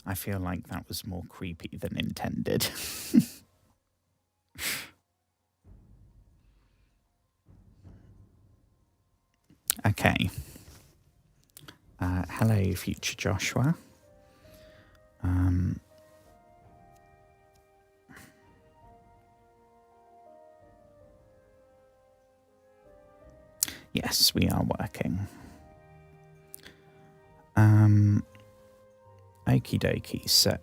I feel like that was more creepy than intended. Okay. Hello, future Joshua. Yes, we are working. Okie dokie, so...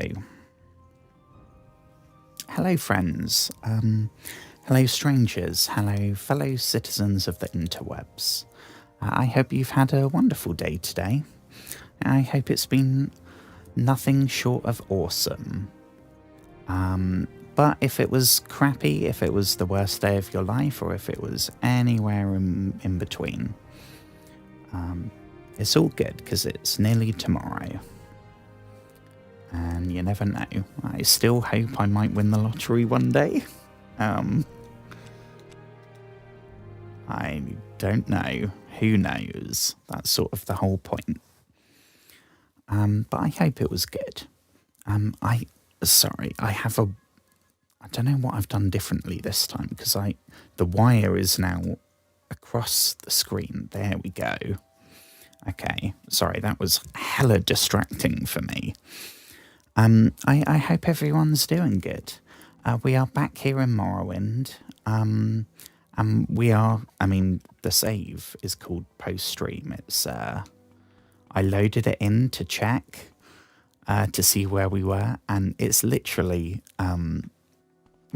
Hello, friends. Hello, strangers. Hello, fellow citizens of the interwebs. I hope you've had a wonderful day today. I hope it's been nothing short of awesome. But if it was crappy, if it was the worst day of your life, or if it was anywhere in between, it's all good because it's nearly tomorrow. And you never know. I still hope I might win the lottery one day. I don't know. Who knows? That's sort of the whole point. But I hope it was good. I don't know what I've done differently this time because the wire is now across the screen. There we go. Okay, sorry, that was hella distracting for me. I hope everyone's doing good. We are back here in Morrowind. And the save is called post-stream. It's, I loaded it in to check, to see where we were, and it's literally,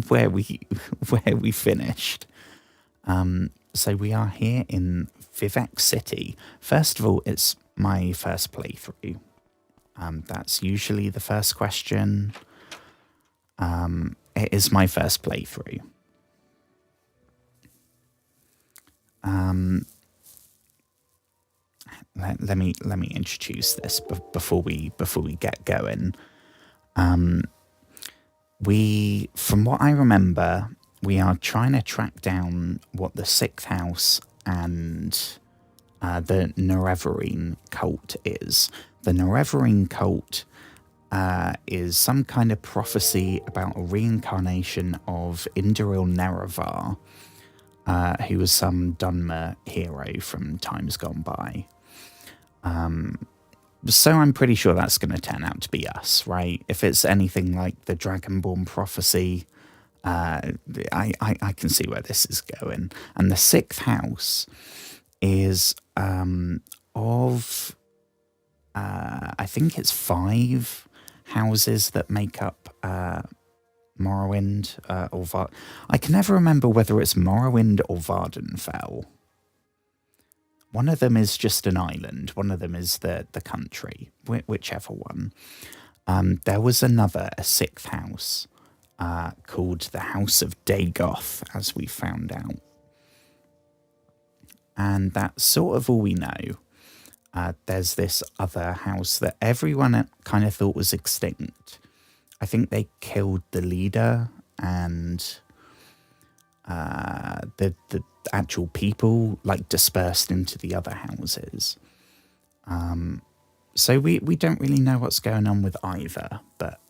where we finished. So we are here in Vivec City. First of all, it's my first playthrough. That's usually the first question. It is my first playthrough. Let me introduce this before we get going. From what I remember, we are trying to track down what the Sixth House and the Nerevarine cult is. The Nerevarine cult is some kind of prophecy about a reincarnation of Indiril Nerevar, who was some Dunmer hero from times gone by. So I'm pretty sure that's going to turn out to be us, right? If it's anything like the Dragonborn prophecy, I can see where this is going. And the Sixth House is I think it's 5 houses that make up Morrowind, I can never remember whether it's Morrowind or Vardenfell. One of them is just an island. One of them is the country, whichever one. There was a 6th house called the House of Dagoth, as we found out. And that's sort of all we know. There's this other house that everyone kind of thought was extinct. I think they killed the leader and the actual people dispersed into the other houses. So we don't really know what's going on with either, but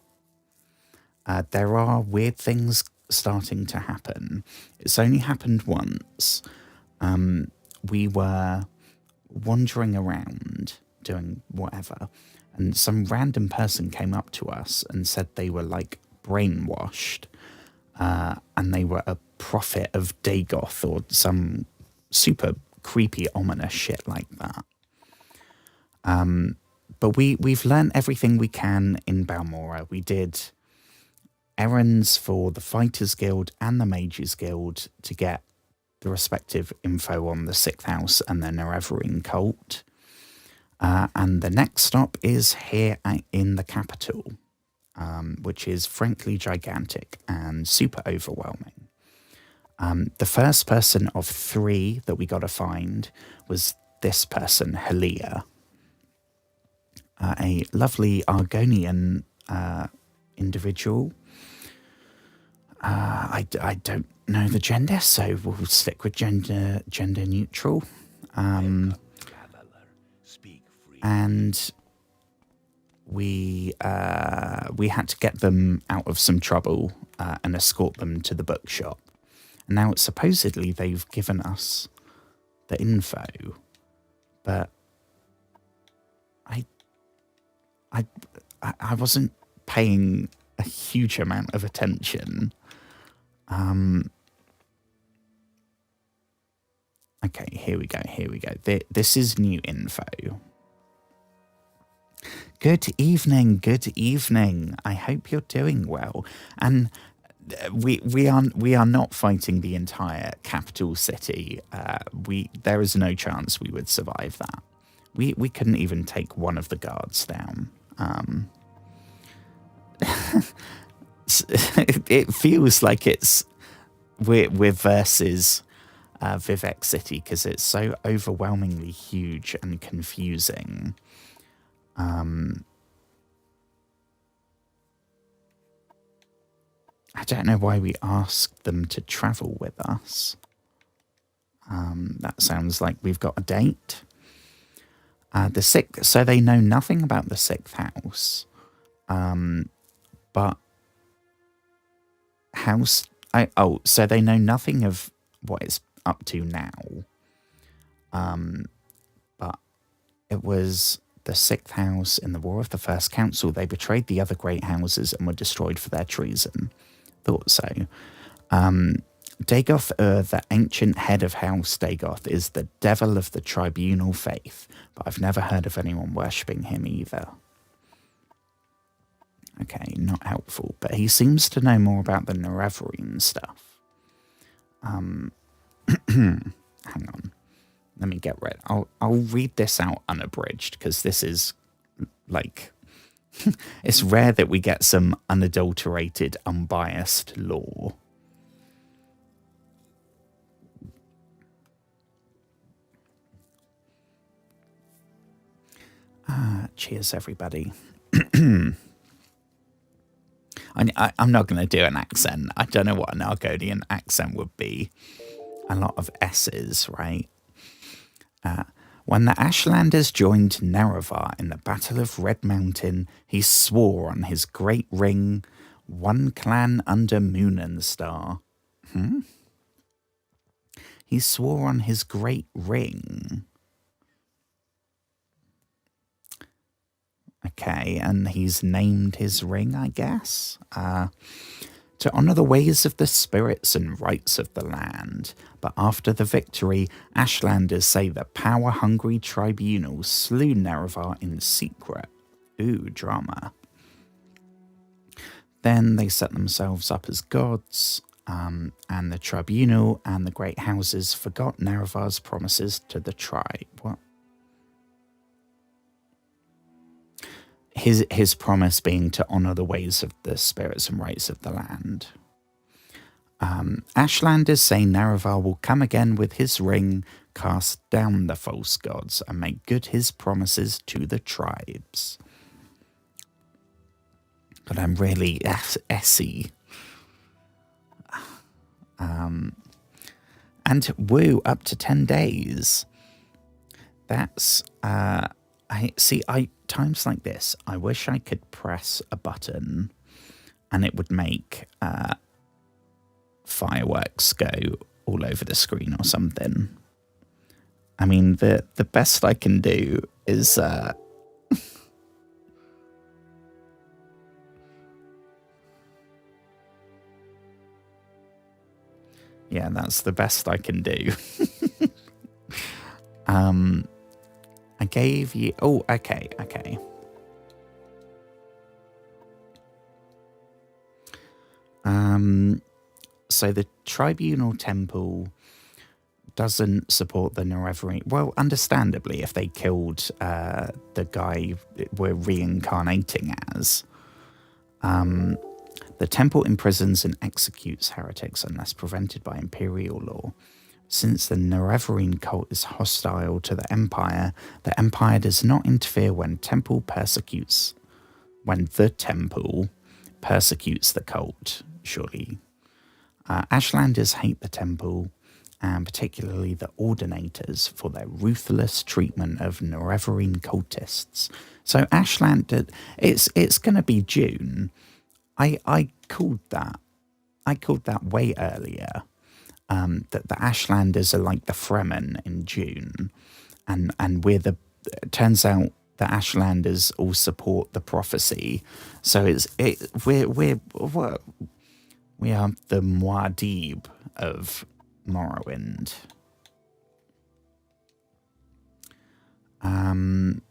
there are weird things starting to happen. It's only happened once. We were wandering around doing whatever, and some random person came up to us and said they were brainwashed, and they were a prophet of Dagoth or some super creepy, ominous shit like that. But we've learned everything we can in Balmora. We did errands for the Fighters Guild and the Mages Guild to get the respective info on the Sixth House and the Nerevarine cult. And the next stop is here in the capital, which is frankly gigantic and super overwhelming. The first person of 3 that we got to find was this person, Helia, a lovely Argonian individual. I don't know the gender, so we'll stick with gender neutral. And we had to get them out of some trouble and escort them to the bookshop. And now supposedly they've given us the info, but I wasn't paying a huge amount of attention. Okay, here we go. This is new info. Good evening. I hope you're doing well. And we are not fighting the entire capital city. There is no chance we would survive that. We couldn't even take one of the guards down. It feels like we're versus Vivec City because it's so overwhelmingly huge and confusing. I don't know why we asked them to travel with us. That sounds like we've got a date. So they know nothing about the sixth house. But so they know nothing of what it's up to now. But it was the sixth house in the War of the First Council. They betrayed the other great houses and were destroyed for their treason. Thought so. Dagoth, the ancient head of House Dagoth, is the devil of the tribunal faith, but I've never heard of anyone worshipping him either. Okay, not helpful, but he seems to know more about the Nerevarine stuff. Hang on. Let me get rid. I'll read this out unabridged, because this is, like, it's rare that we get some unadulterated, unbiased lore. Cheers, everybody. I'm not going to do an accent. I don't know what an Argonian accent would be. A lot of S's, right? When the Ashlanders joined Nerevar in the Battle of Red Mountain, he swore on his great ring, one clan under Moon and Star. He swore on his great ring. Okay, and he's named his ring, I guess. To honour the ways of the spirits and rights of the land. But after the victory, Ashlanders say the power-hungry tribunal slew Nerevar in secret. Ooh, drama. Then they set themselves up as gods, and the tribunal and the great houses forgot Nerevar's promises to the tribe. What? His promise being to honour the ways of the spirits and rights of the land. Ashlanders say Nerevar will come again with his ring, cast down the false gods, and make good his promises to the tribes. But I'm really essy. And woo, up to 10 days. That's... times like this, I wish I could press a button and it would make fireworks go all over the screen or something. I mean, the best I can do is yeah, that's the best I can do. I gave you... Oh, okay. So the Tribunal Temple doesn't support the Nerevarine. Well, understandably, if they killed the guy we're reincarnating as. The temple imprisons and executes heretics unless prevented by imperial law. Since the Nerevarine cult is hostile to the Empire does not interfere when the temple persecutes the cult, surely. Ashlanders hate the temple and particularly the Ordinators, for their ruthless treatment of Nerevarine cultists. So Ashland, it's going to be June. I called that. I called that way earlier. That the Ashlanders are like the Fremen in June, and It turns out the Ashlanders all support the prophecy, so we are the Muad'Dib of Morrowind. I'm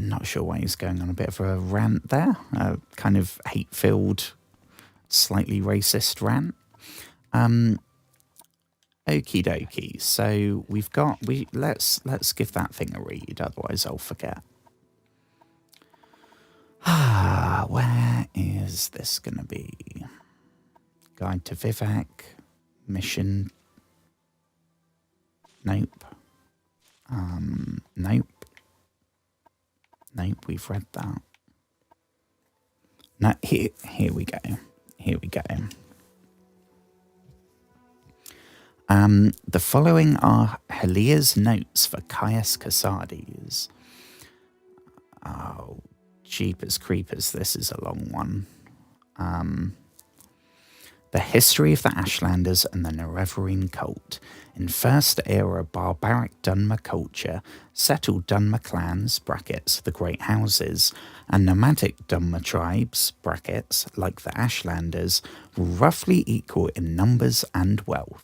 not sure why he's going on a bit of a rant there, a kind of hate-filled, slightly racist rant. Okie dokie. So let's give that thing a read, otherwise I'll forget. Where is this gonna be? Guide to Vivec, mission. Nope. Nope. Nope, we've read that. No, here we go. Here we go. The following are Helia's notes for Caius Casades. Oh, jeepers creepers, this is a long one. The history of the Ashlanders and the Nerevarine cult. In first era barbaric Dunmer culture, settled Dunmer clans, brackets, the Great Houses, and nomadic Dunmer tribes, brackets, like the Ashlanders, were roughly equal in numbers and wealth.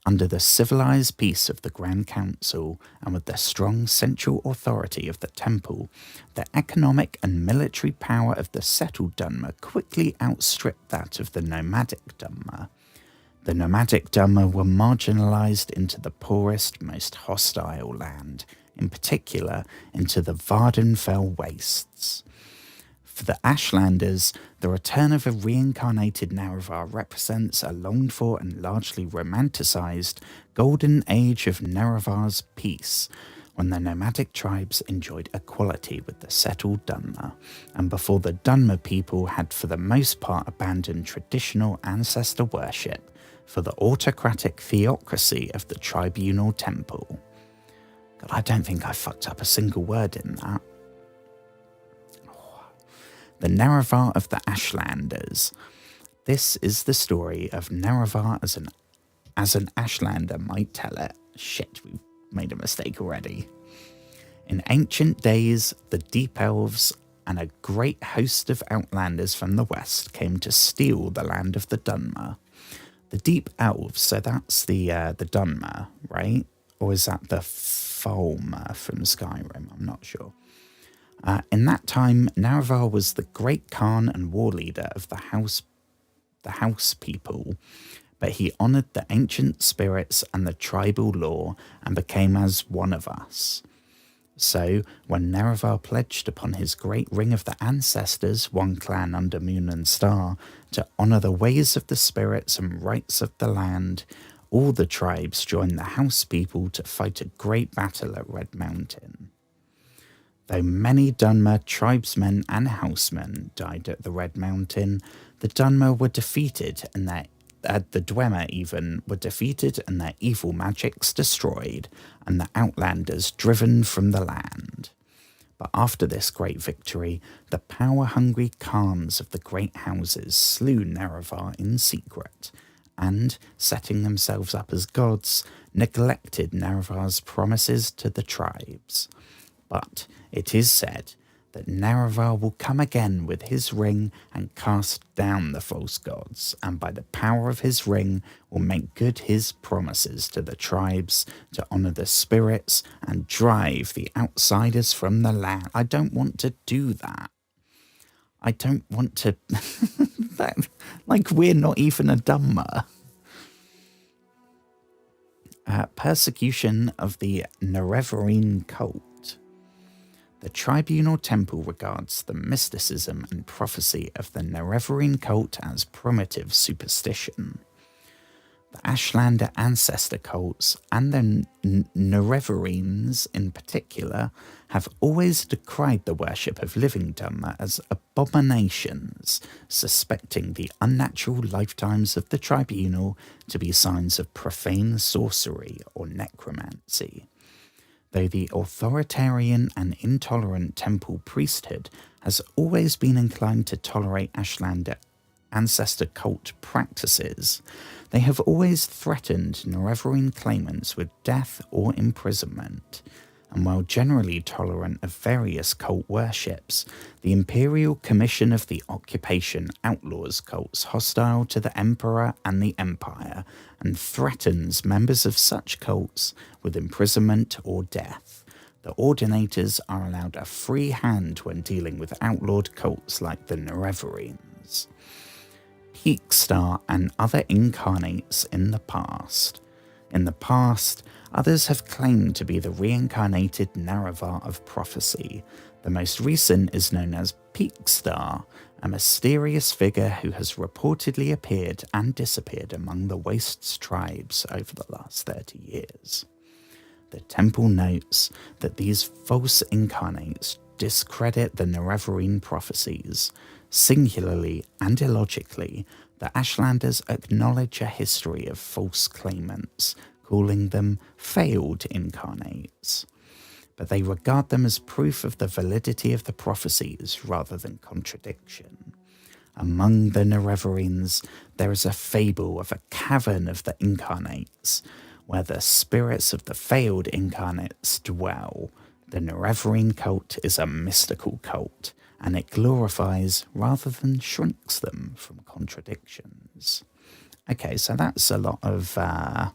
Under the civilized peace of the Grand Council and with the strong central authority of the Temple, the economic and military power of the settled Dunmer quickly outstripped that of the nomadic Dunmer. The nomadic Dunmer were marginalized into the poorest, most hostile land, in particular into the Vardenfell wastes. For the Ashlanders, the return of a reincarnated Nerevar represents a longed-for and largely romanticized golden age of Nerevar's peace, when the nomadic tribes enjoyed equality with the settled Dunmer, and before the Dunmer people had for the most part abandoned traditional ancestor worship for the autocratic theocracy of the tribunal temple. God, I don't think I fucked up a single word in that. The Nerevar of the Ashlanders. This is the story of Nerevar as an Ashlander might tell it. Shit, we've made a mistake already. In ancient days, the Deep Elves and a great host of outlanders from the west came to steal the land of the Dunmer. The Deep Elves, so that's the Dunmer, right? Or is that the Falmer from Skyrim? I'm not sure. In that time, Nerevar was the great Khan and war leader of the house people, but he honoured the ancient spirits and the tribal law and became as one of us. So, when Nerevar pledged upon his great ring of the ancestors, one clan under moon and star, to honour the ways of the spirits and rights of the land, all the tribes joined the house people to fight a great battle at Red Mountain. Though many Dunmer tribesmen and housemen died at the Red Mountain, the Dunmer were defeated and the Dwemer even were defeated and their evil magics destroyed, and the outlanders driven from the land. But after this great victory, the power-hungry Khans of the great houses slew Nerevar in secret, and, setting themselves up as gods, neglected Nerevar's promises to the tribes. But it is said that Nerevar will come again with his ring and cast down the false gods, and by the power of his ring will make good his promises to the tribes to honour the spirits and drive the outsiders from the land. I don't want to do that. I don't want to... like, we're not even a Dunmer. Persecution of the Nerevarine cult. The tribunal temple regards the mysticism and prophecy of the Nerevarine cult as primitive superstition. The Ashlander ancestor cults and the Nerevarines in particular have always decried the worship of living Dhamma as abominations, suspecting the unnatural lifetimes of the tribunal to be signs of profane sorcery or necromancy. Though the authoritarian and intolerant temple priesthood has always been inclined to tolerate Ashlander ancestor cult practices, they have always threatened Nerevarine claimants with death or imprisonment. And while generally tolerant of various cult worships, the Imperial Commission of the Occupation outlaws cults hostile to the Emperor and the Empire and threatens members of such cults with imprisonment or death. The Ordinators are allowed a free hand when dealing with outlawed cults like the Nerevarines. Peakstar and other incarnates in the past. In the past, others have claimed to be the reincarnated Naravar of prophecy. The most recent is known as Peakstar, a mysterious figure who has reportedly appeared and disappeared among the Wastes tribes over the last 30 years. The temple notes that these false incarnates discredit the Nerevarine prophecies. Singularly and illogically, the Ashlanders acknowledge a history of false claimants, calling them failed incarnates. But they regard them as proof of the validity of the prophecies rather than contradiction. Among the Nerevarines, there is a fable of a cavern of the incarnates, where the spirits of the failed incarnates dwell. The Nerevarine cult is a mystical cult, and it glorifies rather than shrinks them from contradictions. Okay, so that's a lot of... I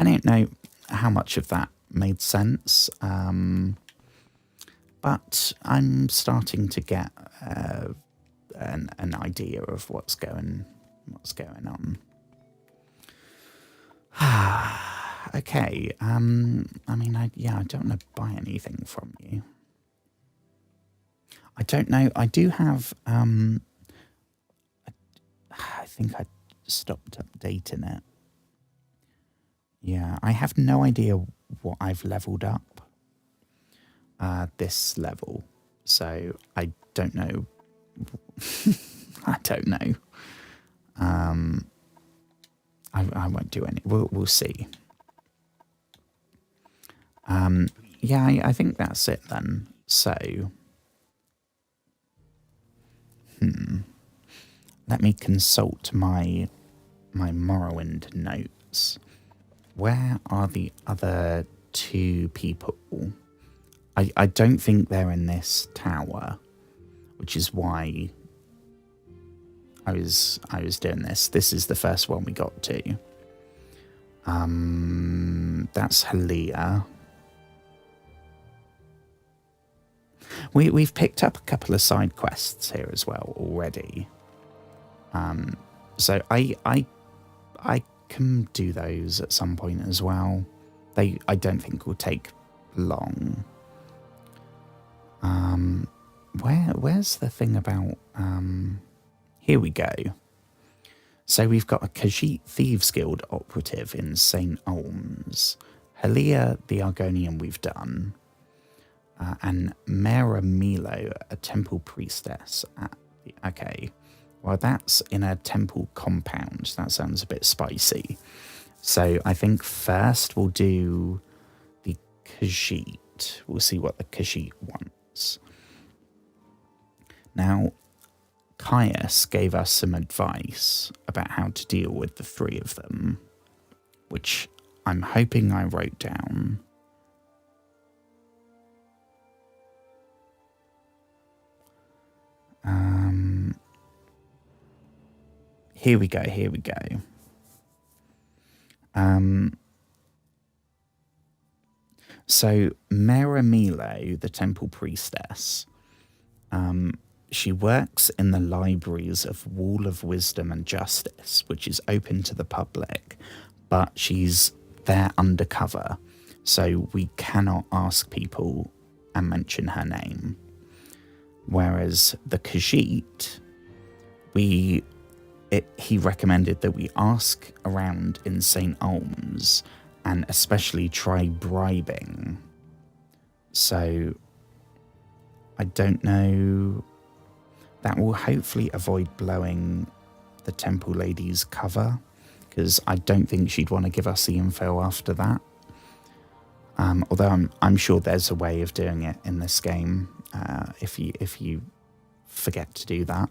don't know how much of that made sense, but I'm starting to get an idea of what's going on. Okay, I mean, I don't want to buy anything from you. I don't know. I do have, I think I stopped updating it. Yeah, I have no idea what I've leveled up this level. So I don't know. I don't know. I won't do any. We'll see. Yeah, I think that's it then. So, let me consult my Morrowind notes. Where are the other two people? I don't think they're in this tower, which is why I was doing this. This is the first one we got to. That's Halia. We've picked up a couple of side quests here as well already. So I can do those at some point as well. I don't think will take long. Where's the thing about here we go. So we've got a Khajiit Thieves Guild operative in St. Olms. Halia the Argonian we've done. And Mera Milo, a temple priestess. Okay. Well, that's in a temple compound. That sounds a bit spicy. So I think first we'll do the Khajiit. We'll see what the Khajiit wants. Now, Caius gave us some advice about how to deal with the three of them, which I'm hoping I wrote down. Here we go. So Mera Milo, the temple priestess, she works in the libraries of Wall of Wisdom and Justice, which is open to the public, but she's there undercover, so we cannot ask people and mention her name. Whereas the Khajiit, we he recommended that we ask around in St. Olms and especially try bribing. So I don't know. That will hopefully avoid blowing the Temple Lady's cover, because I don't think she'd want to give us the info after that. Although I'm sure there's a way of doing it in this game if you forget to do that.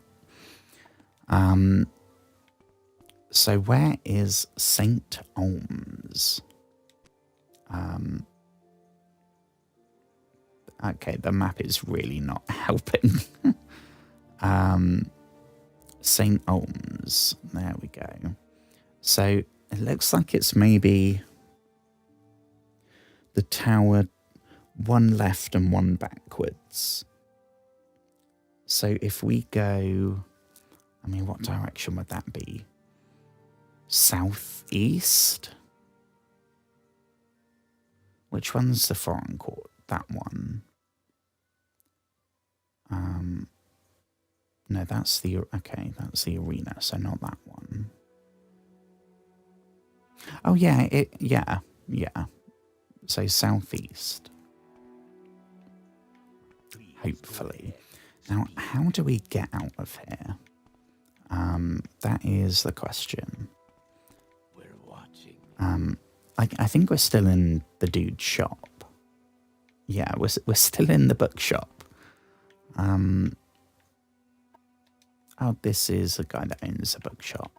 So where is St. Olms? Okay, the map is really not helping. St. Olms, there we go. So it looks like it's maybe the tower, one left and one backwards. So if we go, I mean, what direction would that be? Southeast? Which one's the foreign court? That one. No, that's the, okay, that's the arena, so not that one. Oh yeah, yeah. So southeast. Hopefully. Now, how do we get out of here? That is the question. I think we're still in the dude's shop. Yeah, we're still in the bookshop. Oh, this is a guy that owns a bookshop.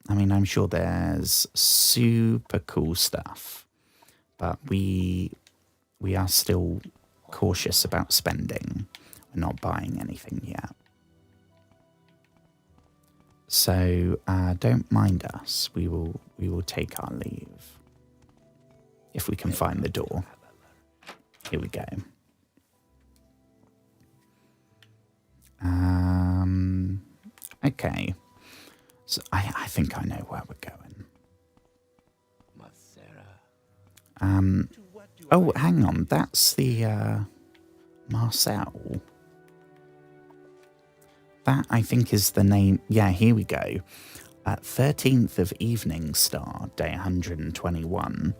I mean, I'm sure there's super cool stuff, but we are still cautious about spending. We're not buying anything yet. So don't mind us. We will take our leave if we can find the door. Here we go. Okay. So I think I know where we're going. Oh, hang on. That's the Marcel. That, I think, is the name. Yeah, here we go. 13th of Evening Star, day 121.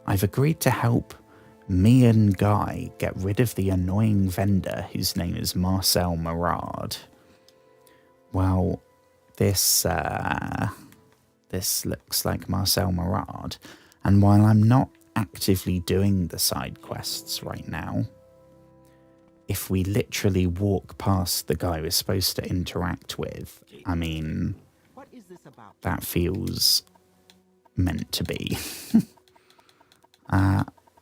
I've agreed to help me and Guy get rid of the annoying vendor whose name is Marcel Marard. Well, this looks like Marcel Marard, and while I'm not actively doing the side quests right now, if we literally walk past the guy we're supposed to interact with, I mean, that feels meant to be.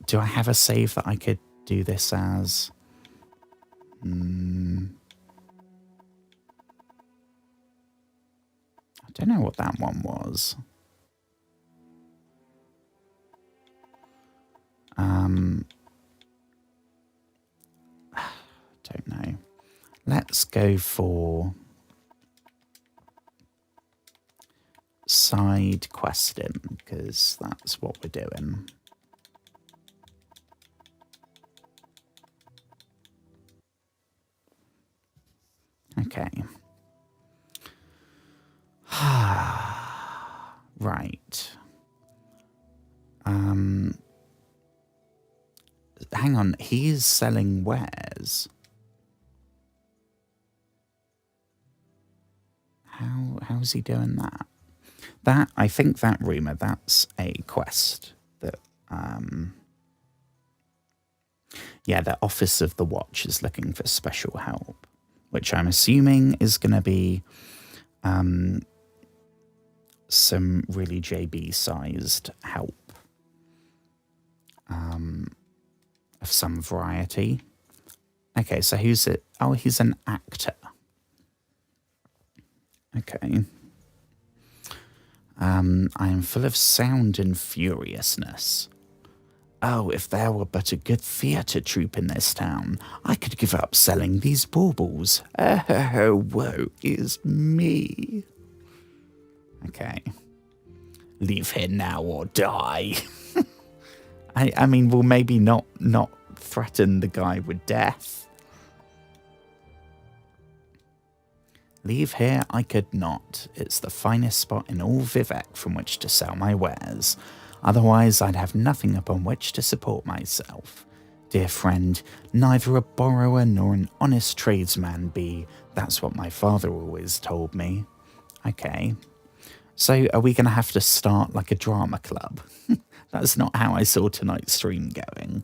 Do I have a save that I could do this as? I don't know what that one was. Don't know. Let's go for side questing, because that's what we're doing. Okay. Right. Hang on, he's selling wares. How's he doing that? That, I think that rumour, that's a quest that, yeah, the Office of the Watch is looking for special help, which I'm assuming is going to be some really JB-sized help of some variety. Okay, so who's it? Oh, he's an actor. Okay. I am full of sound and furiousness. Oh, if there were but a good theatre troupe in this town, I could give up selling these baubles. Oh, woe is me. Okay. Leave here now or die. I mean, we'll maybe not threaten the guy with death. Leave here I could not. It's the finest spot in all Vivec from which to sell my wares. Otherwise I'd have nothing upon which to support myself. Dear friend, neither a borrower nor an honest tradesman be. That's what my father always told me. Okay. So are we going to have to start like a drama club? That's not how I saw tonight's stream going.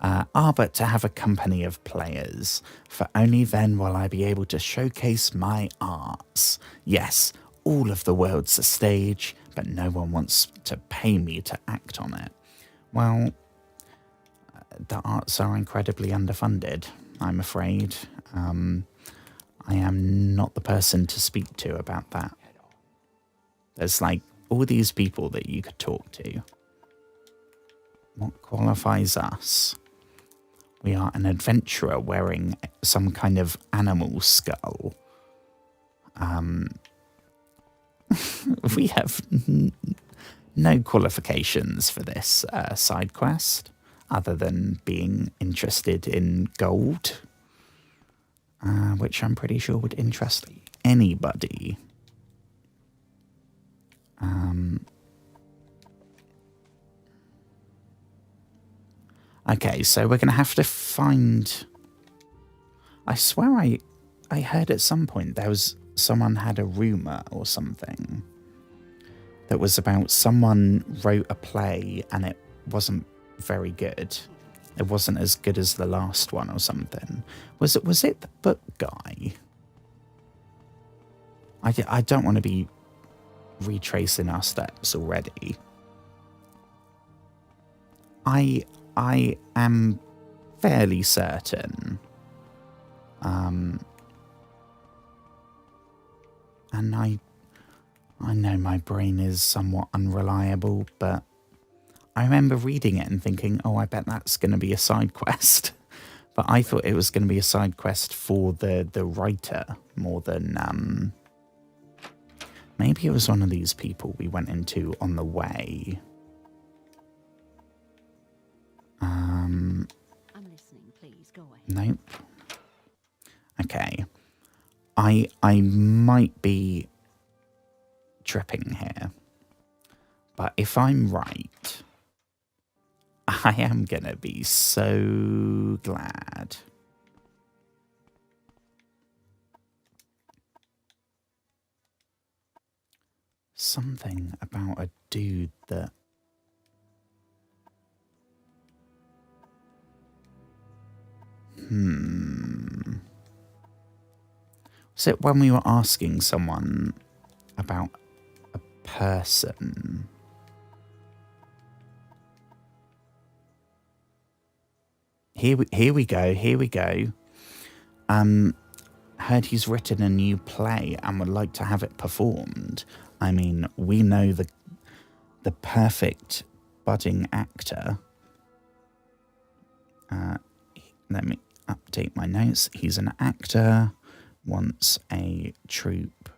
But to have a company of players, for only then will I be able to showcase my arts. Yes, all of the world's a stage, but no one wants to pay me to act on it. Well, the arts are incredibly underfunded, I'm afraid. I am not the person to speak to about that. There's like all these people that you could talk to. What qualifies us? We are an adventurer wearing some kind of animal skull. We have no qualifications for this side quest, other than being interested in gold, which I'm pretty sure would interest anybody. Okay, so we're going to have to find... I swear I heard at some point there was someone had a rumour or something that was about someone wrote a play and it wasn't very good. It wasn't as good as the last one or something. Was it the book guy? I don't want to be retracing our steps already. I am fairly certain, and I know my brain is somewhat unreliable, but I remember reading it and thinking, oh, I bet that's going to be a side quest. But I thought it was going to be a side quest for the writer more than... maybe it was one of these people we went into on the way. I'm listening, please, go ahead. Nope. Okay. I might be tripping here. But if I'm right, I am going to be so glad. Something about a dude that... Was it when we were asking someone about a person? Here we go. Heard he's written a new play and would like to have it performed. I mean, we know the perfect budding actor. Let me update my notes. He's an actor, wants a troupe.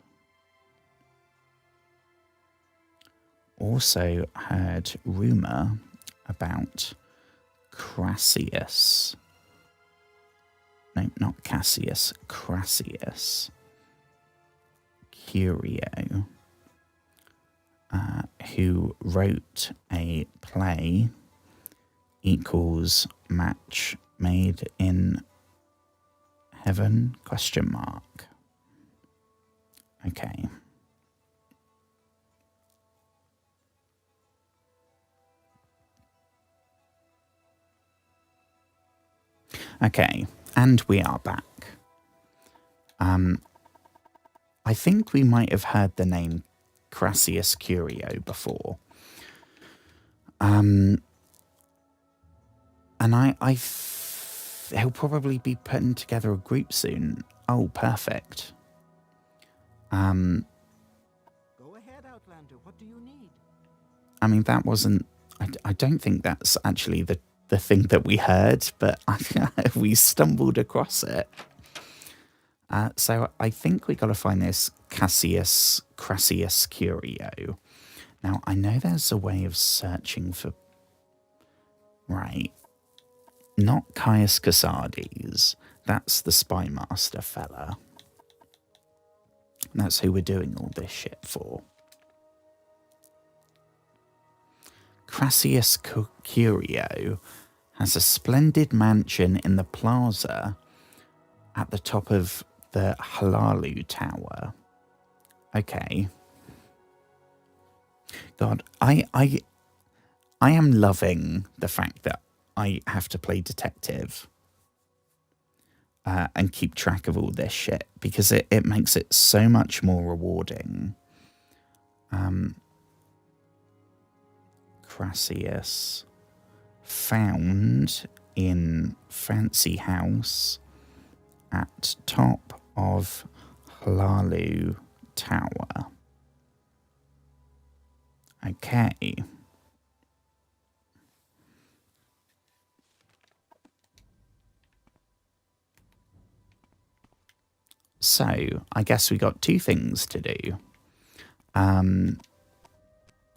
Also heard rumour about Crassius. No, not Cassius. Crassius. Curio. Who wrote a play equals match made in heaven, ? Okay. Okay, and we are back. I think we might have heard the name Crassius Curio before. And he'll probably be putting together a group soon. Oh, perfect. Go ahead, Outlander. What do you need? I mean, that wasn't... I don't think that's actually the thing that we heard, but we stumbled across it. So I think we got to find this Crassius Curio. Now, I know there's a way of searching for... Right. Not Caius Casades. That's the spy master fella. That's who we're doing all this shit for. Crassius Curio has a splendid mansion in the plaza at the top of the Halalu Tower. Okay. God, I am loving the fact that I have to play detective and keep track of all this shit, because it makes it so much more rewarding. Crassius found in fancy house at top of Halalu Tower. Okay. So, I guess we got two things to do.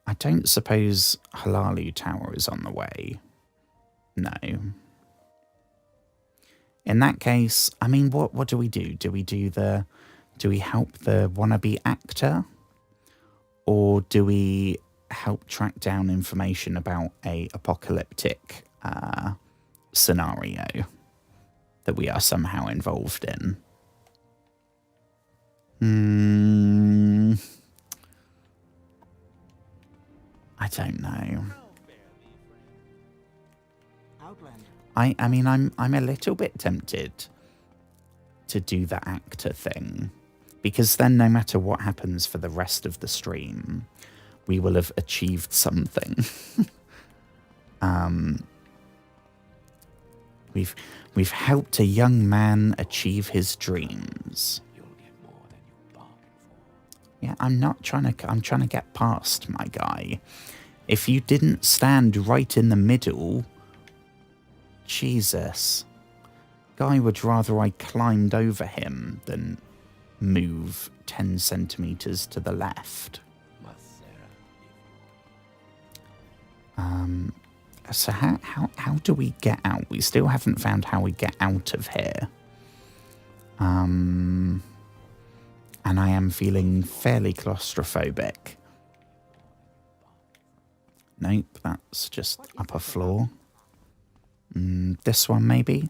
I don't suppose Halalu Tower is on the way. No. In that case, I mean, what do we do? Do we help the wannabe actor? Or do we help track down information about a apocalyptic scenario that we are somehow involved in? I don't know. I mean, I'm a little bit tempted to do the actor thing, because then no matter what happens for the rest of the stream, we will have achieved something. We've helped a young man achieve his dreams. Yeah, I'm trying to get past my guy. If you didn't stand right in the middle, Jesus. Guy would rather I climbed over him than move 10 centimeters to the left. So how do we get out? We still haven't found how we get out of here. And I am feeling fairly claustrophobic. Nope, that's just upper floor. This one, maybe?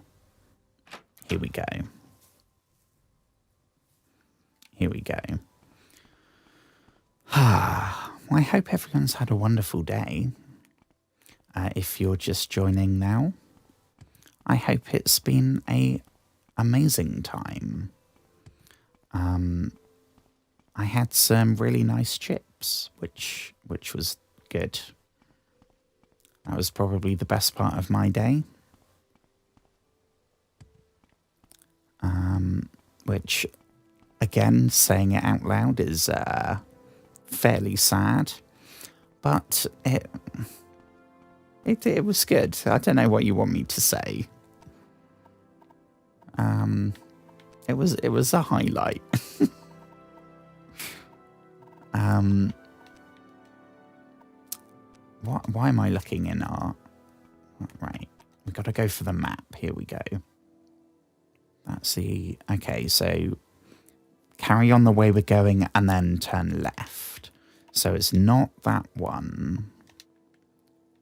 Here we go. Here we go. I hope everyone's had a wonderful day. If you're just joining now, I hope it's been an amazing time. I had some really nice chips, which was good. That was probably the best part of my day. Which, again, saying it out loud is fairly sad, but it was good. I don't know what you want me to say. It was a highlight. Why am I looking in our... Right, we've got to go for the map. Here we go. That's the... Okay, so carry on the way we're going and then turn left. So it's not that one.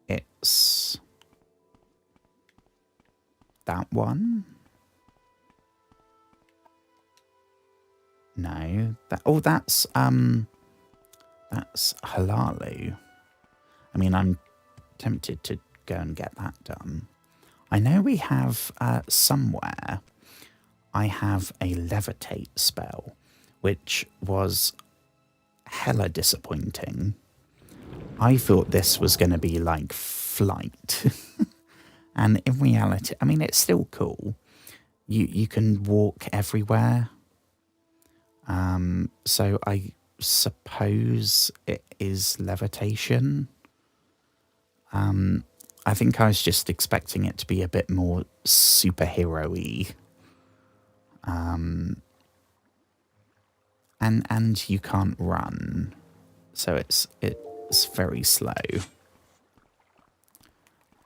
It's that one. No, that's Halalu. I mean, I'm tempted to go and get that done. I know we have somewhere. I have a levitate spell, which was hella disappointing. I thought this was going to be like flight. And in reality, I mean, it's still cool. You can walk everywhere. So I suppose it is levitation. I think I was just expecting it to be a bit more superhero-y. And you can't run. So it's very slow.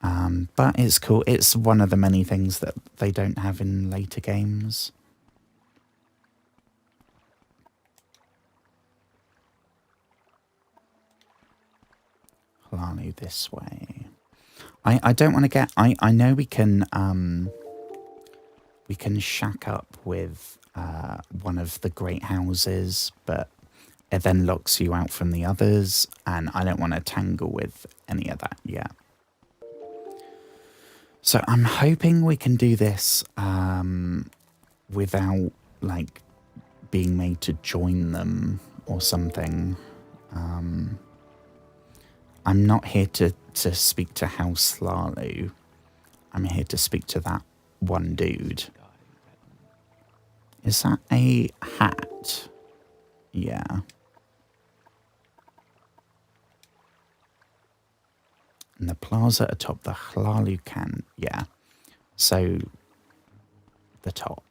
But it's cool. It's one of the many things that they don't have in later games. Hlalu this way. I don't want to get... I know we can shack up with one of the great houses, but it then locks you out from the others, and I don't want to tangle with any of that yet. So I'm hoping we can do this without, like, being made to join them or something. I'm not here to speak to House Hlalu. I'm here to speak to that one dude. Is that a hat? Yeah. And the plaza atop the Hlalu can... Yeah. So, the top.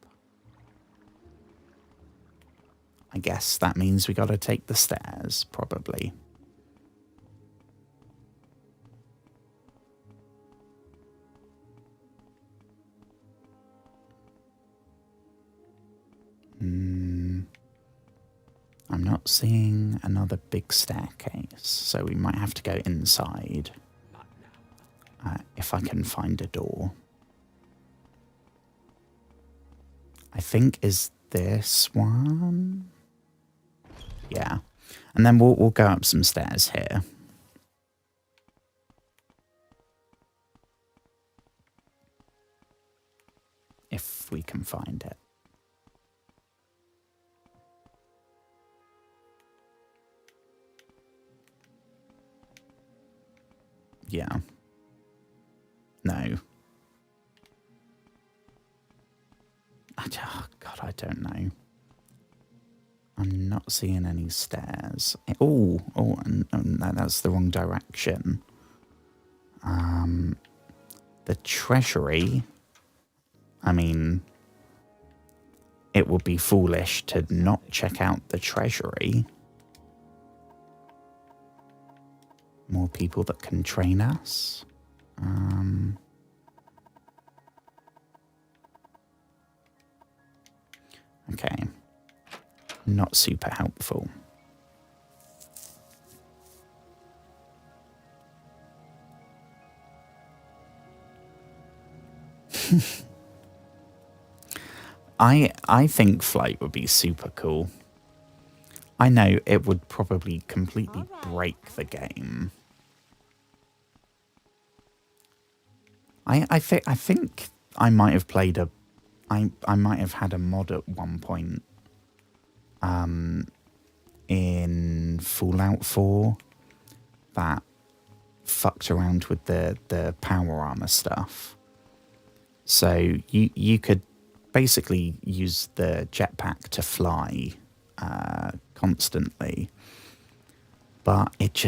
I guess that means we got to take the stairs, probably. I'm not seeing another big staircase, so we might have to go inside. If I can find a door. I think is this one? Yeah. And then we'll go up some stairs here. If we can find it. Yeah. No. Oh, God, I don't know. I'm not seeing any stairs. Oh, no, that's the wrong direction. The treasury. I mean, it would be foolish to not check out the treasury. More people that can train us. Okay. Not super helpful. I think flight would be super cool. I know it would probably completely break the game. I think I might have played a... I might have had a mod at one point in Fallout 4 that fucked around with the power armor stuff. So you could basically use the jetpack to fly constantly, but it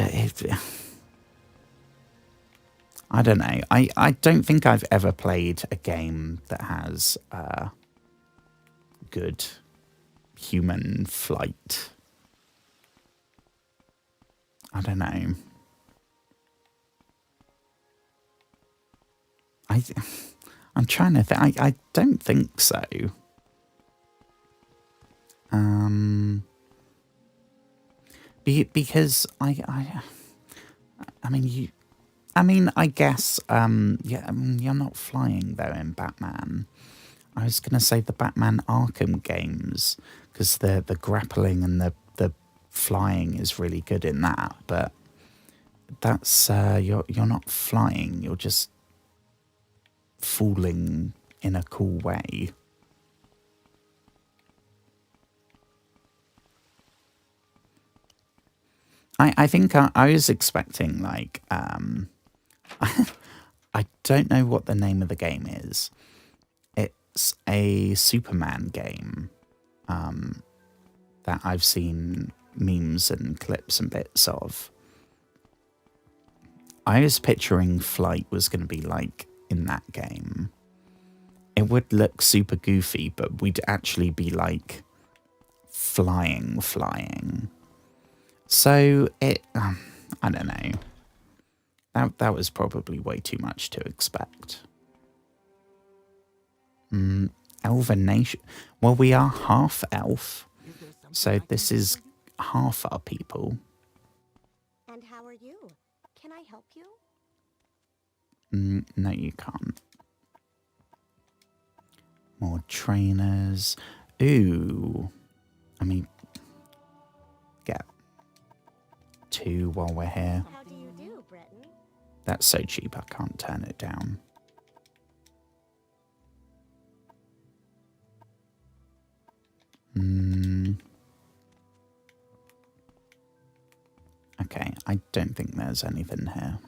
I don't know. I don't think I've ever played a game that has good human flight. I don't know. I'm trying to think. I don't think so. Because I mean, I guess, yeah, you're not flying, though, in Batman. I was going to say the Batman Arkham games, because the grappling and the flying is really good in that, but that's, you're not flying, you're just falling in a cool way. I think I was expecting, like, I don't know what the name of the game is. It's a Superman game that I've seen memes and clips and bits of. I was picturing flight was going to be like in that game. It would look super goofy, but we'd actually be like flying. So it, I don't know. That was probably way too much to expect. Elven Nation. Well, we are half elf, so this is half our people. And how are you? Can I help you? No, you can't. More trainers. Ooh. I mean, get 2 while we're here. How do you do, Breton? That's so cheap, I can't turn it down. Okay, I don't think there's anything here.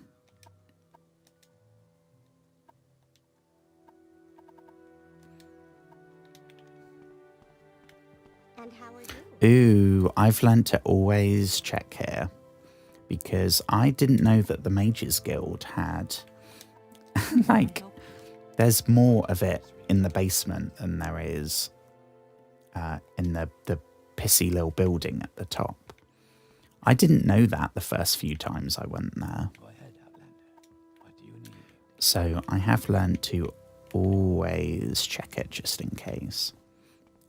And how are you? Ooh, I've learned to always check here because I didn't know that the Mages Guild had like there's more of it in the basement than there is in the pissy little building at the top. I didn't know that the first few times I went there. Go ahead, Outlander. What do you need? So I have learned to always check it just in case.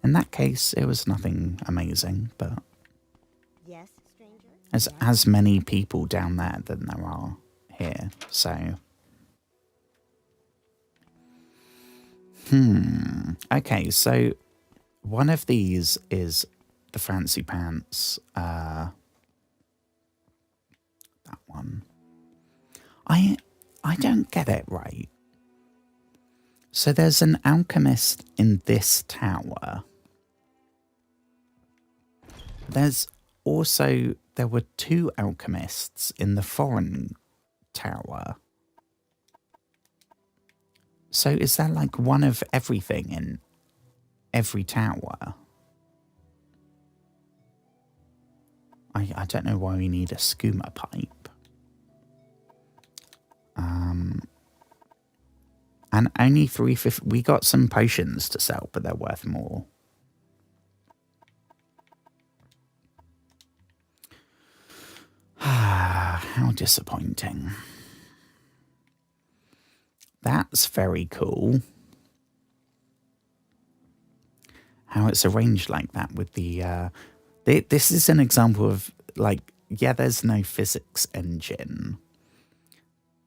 In that case, it was nothing amazing, but Yes, stranger? there's as many people down there than there are here, so... Okay, so one of these is the fancy pants, that one. I don't get it right. So there's an alchemist in this tower. There were 2 alchemists in the foreign tower. So is there like one of everything in every tower? I don't know why we need a skooma pipe. And only 350. We got some potions to sell, but they're worth more. How disappointing. That's very cool. How it's arranged like that with the... this is an example of, like, yeah, there's no physics engine,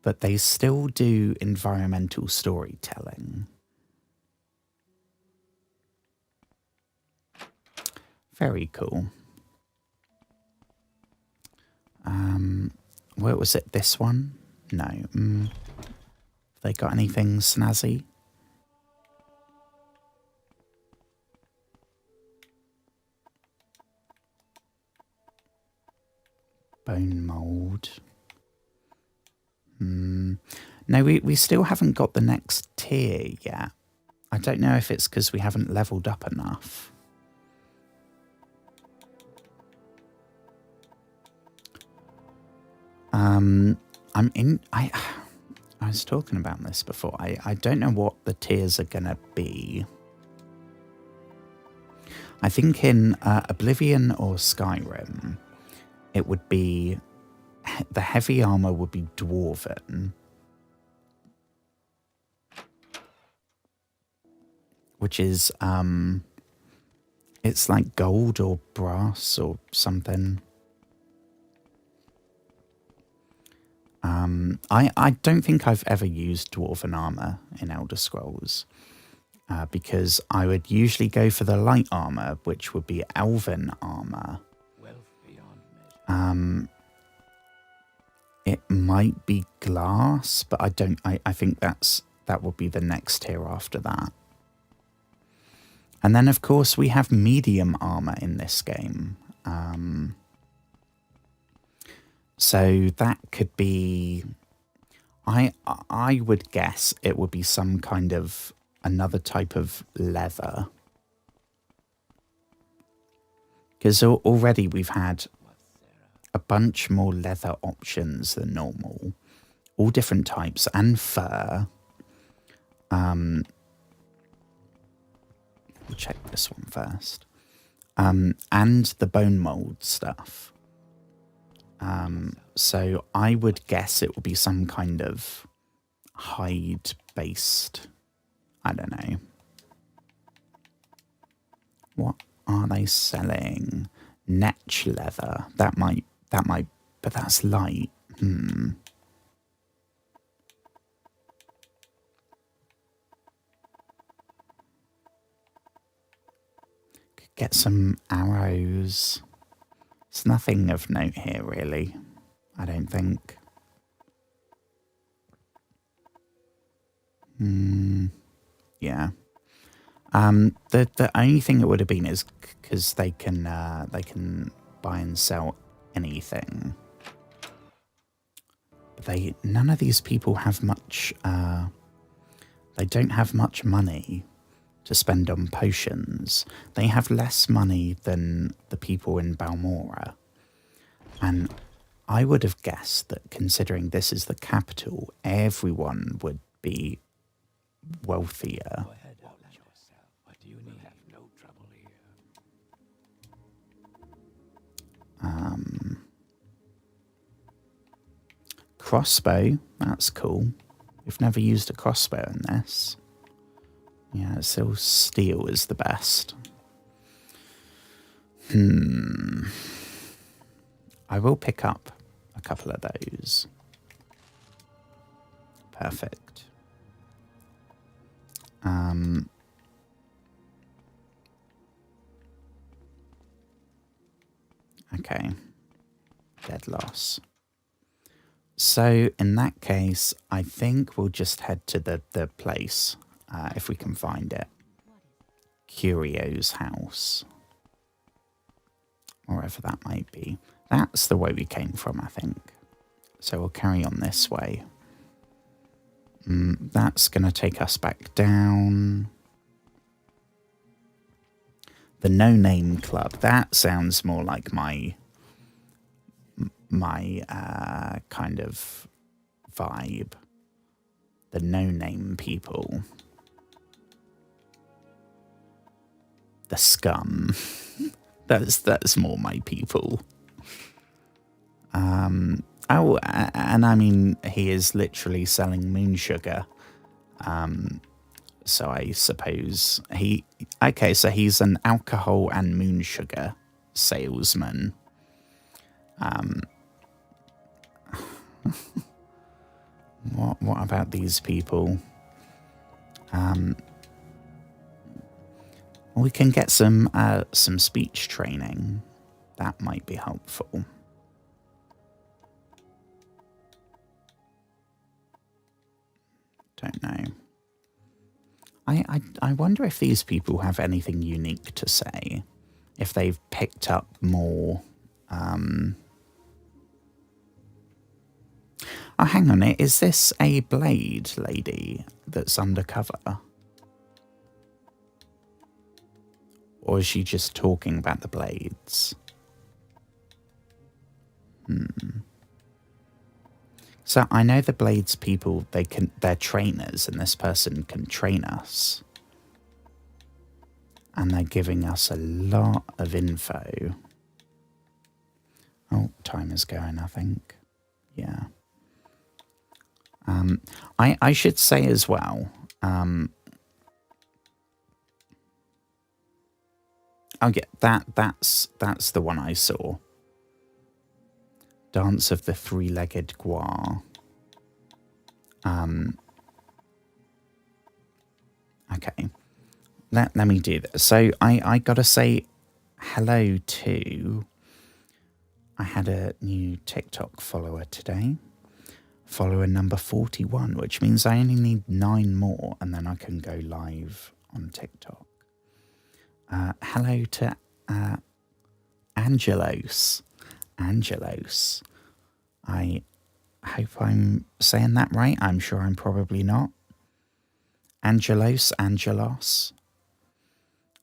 but they still do environmental storytelling. Very cool. Where was it? This one? No. They got anything snazzy? Bone mold. No, we still haven't got the next tier yet. I don't know if it's because we haven't leveled up enough. I was talking about this before. I don't know what the tiers are going to be. I think in Oblivion or Skyrim, it would be... The heavy armor would be Dwarven. Which is, it's like gold or brass or something. I don't think I've ever used Dwarven armor in Elder Scrolls. Because I would usually go for the light armor, which would be Elven armor. Wealth beyond measure. It might be glass, but I think that would be the next tier after that. And then, of course, we have medium armor in this game. So that could be... I would guess it would be some kind of another type of leather. Because already we've had a bunch more leather options than normal. All different types and fur. We'll check this one first. And the bone mold stuff. So I would guess it will be some kind of hide-based... I don't know. What are they selling? Netch leather. That might, but that's light. Get some arrows. It's nothing of note here, really. I don't think. Yeah. The only thing it would have been is because they can buy and sell anything. But none of these people have much. They don't have much money to spend on potions. They have less money than the people in Balmora. And I would have guessed that considering this is the capital, everyone would be wealthier. Go ahead, Outlander. What do you need? Have no trouble here. Crossbow, that's cool. We've never used a crossbow in this. Yeah, so steel is the best. I will pick up a couple of those. Perfect. Okay. Dead loss. So in that case, I think we'll just head to the place, if we can find it. Curio's house. Wherever that might be. That's the way we came from, I think. So we'll carry on this way. That's going to take us back down. The No Name Club. That sounds more like my kind of vibe. The No Name people. The scum. That's more my people. Oh, and I mean, he is literally selling moon sugar. So I suppose okay, so he's an alcohol and moon sugar salesman. What about these people? We can get some speech training. That might be helpful. Don't know. I wonder if these people have anything unique to say. If they've picked up more. Oh, hang on. Is this a blade lady that's undercover? Or is she just talking about the blades? So I know the blades people, they're trainers, and this person can train us. And they're giving us a lot of info. Oh, time is going, I think. Yeah. I should say as well, oh yeah, that's the one I saw. Dance of the Three-Legged Gua. Okay. Let me do this. So I gotta say hello to... I had a new TikTok follower today. Follower number 41, which means I only need 9 more and then I can go live on TikTok. Hello to Angelos. Angelos. I hope I'm saying that right. I'm sure I'm probably not. Angelos.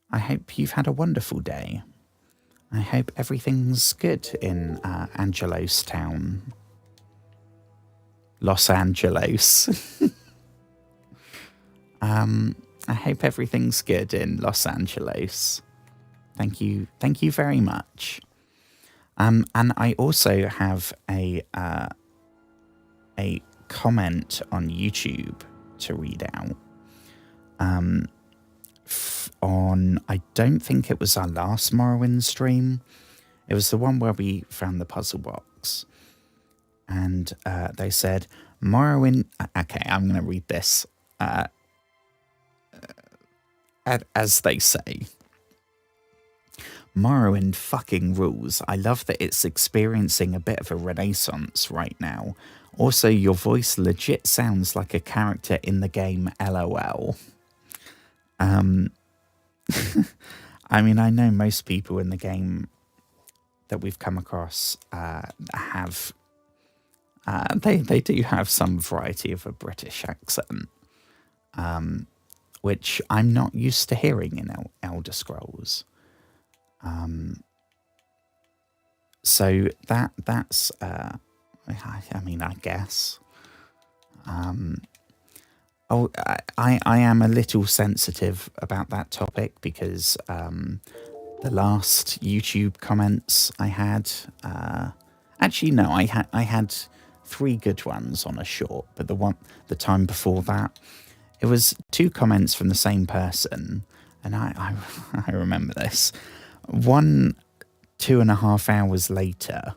I hope you've had a wonderful day. I hope everything's good in Angelos Town. Los Angeles. I hope everything's good in Los Angeles. Thank you very much. And I also have a comment on YouTube to read out. I don't think it was our last Morrowind stream. It was the one where we found the puzzle box. And they said, Morrowind... Okay, I'm going to read this as they say. Morrowind fucking rules. I love that it's experiencing a bit of a renaissance right now. Also, your voice legit sounds like a character in the game LOL. I mean, I know most people in the game that we've come across have... they do have some variety of a British accent, which I'm not used to hearing in Elder Scrolls. So that's I mean, I guess. I am a little sensitive about that topic because the last YouTube comments I had, actually no, I had 3 good ones on a short, but the time before that, it was 2 comments from the same person, and I remember this. One 2.5 hours later,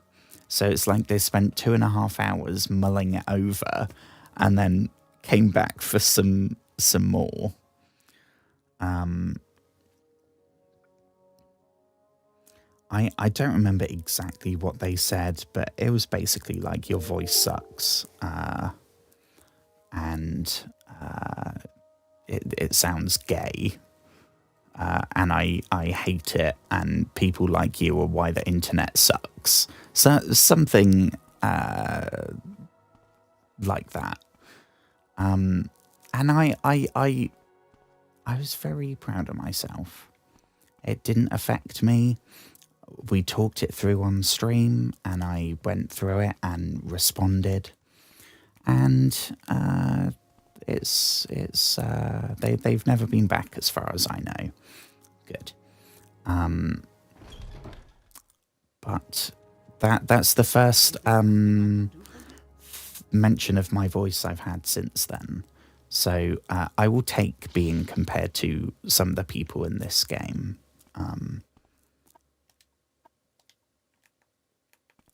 so it's like they spent 2.5 hours mulling it over, and then came back for some more. I don't remember exactly what they said, but it was basically like your voice sucks, and it sounds gay. And I hate it, and people like you are why the internet sucks. So something like that. And I was very proud of myself. It didn't affect me. We talked it through on stream, and I went through it and responded. And they've never been back as far as I know. Good. But that's the first mention of my voice I've had since then. So I will take being compared to some of the people in this game.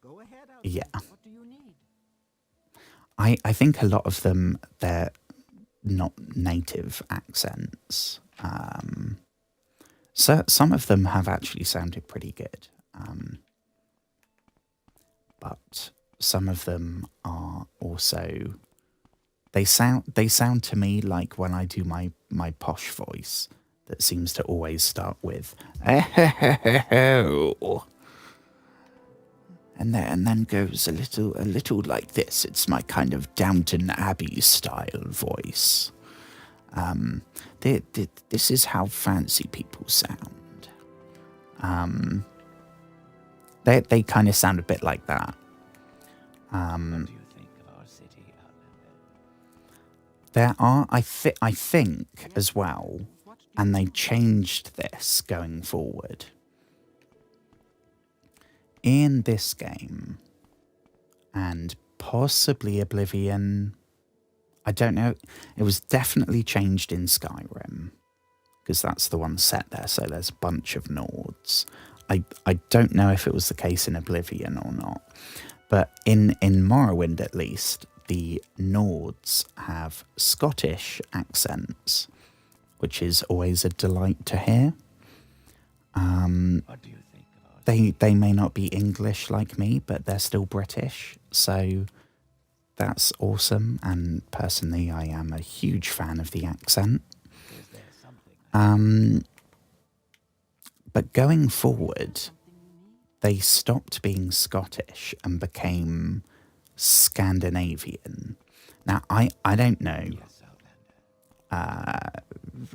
Go ahead, Yeah. What do you need? I think a lot of them, they're not native accents. So some of them have actually sounded pretty good. But some of them are also... They sound to me like when I do my posh voice that seems to always start with and then goes a little like this. It's my kind of Downton Abbey style voice. This is how fancy people sound. They kind of sound a bit like that. What do you think of our city, Outlander? There are, I think as well, and they changed this going forward. In this game, and possibly Oblivion, I don't know, it was definitely changed in Skyrim, because that's the one set there, so there's a bunch of Nords. I don't know if it was the case in Oblivion or not, but in Morrowind at least, the Nords have Scottish accents, which is always a delight to hear. What do you think of our They may not be English like me, but they're still British, so that's awesome. And personally, I am a huge fan of the accent. Is there something But going forward, they stopped being Scottish and became Scandinavian. Now, I don't know. Yes, Outlander.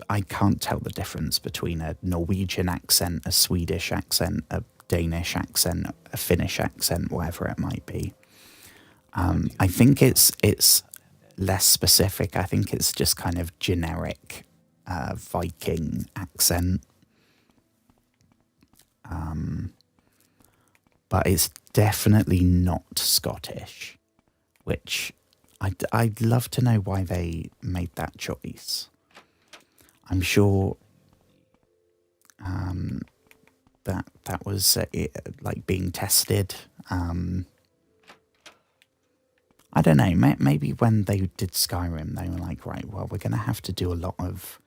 I can't tell the difference between a Norwegian accent, a Swedish accent, a Danish accent, a Finnish accent, whatever it might be. I think it's less specific. I think it's just kind of generic Viking accent. But it's definitely not Scottish, which I'd love to know why they made that choice. I'm sure that was like being tested. I don't know, maybe when they did Skyrim, they were like, right, well, we're going to have to do a lot of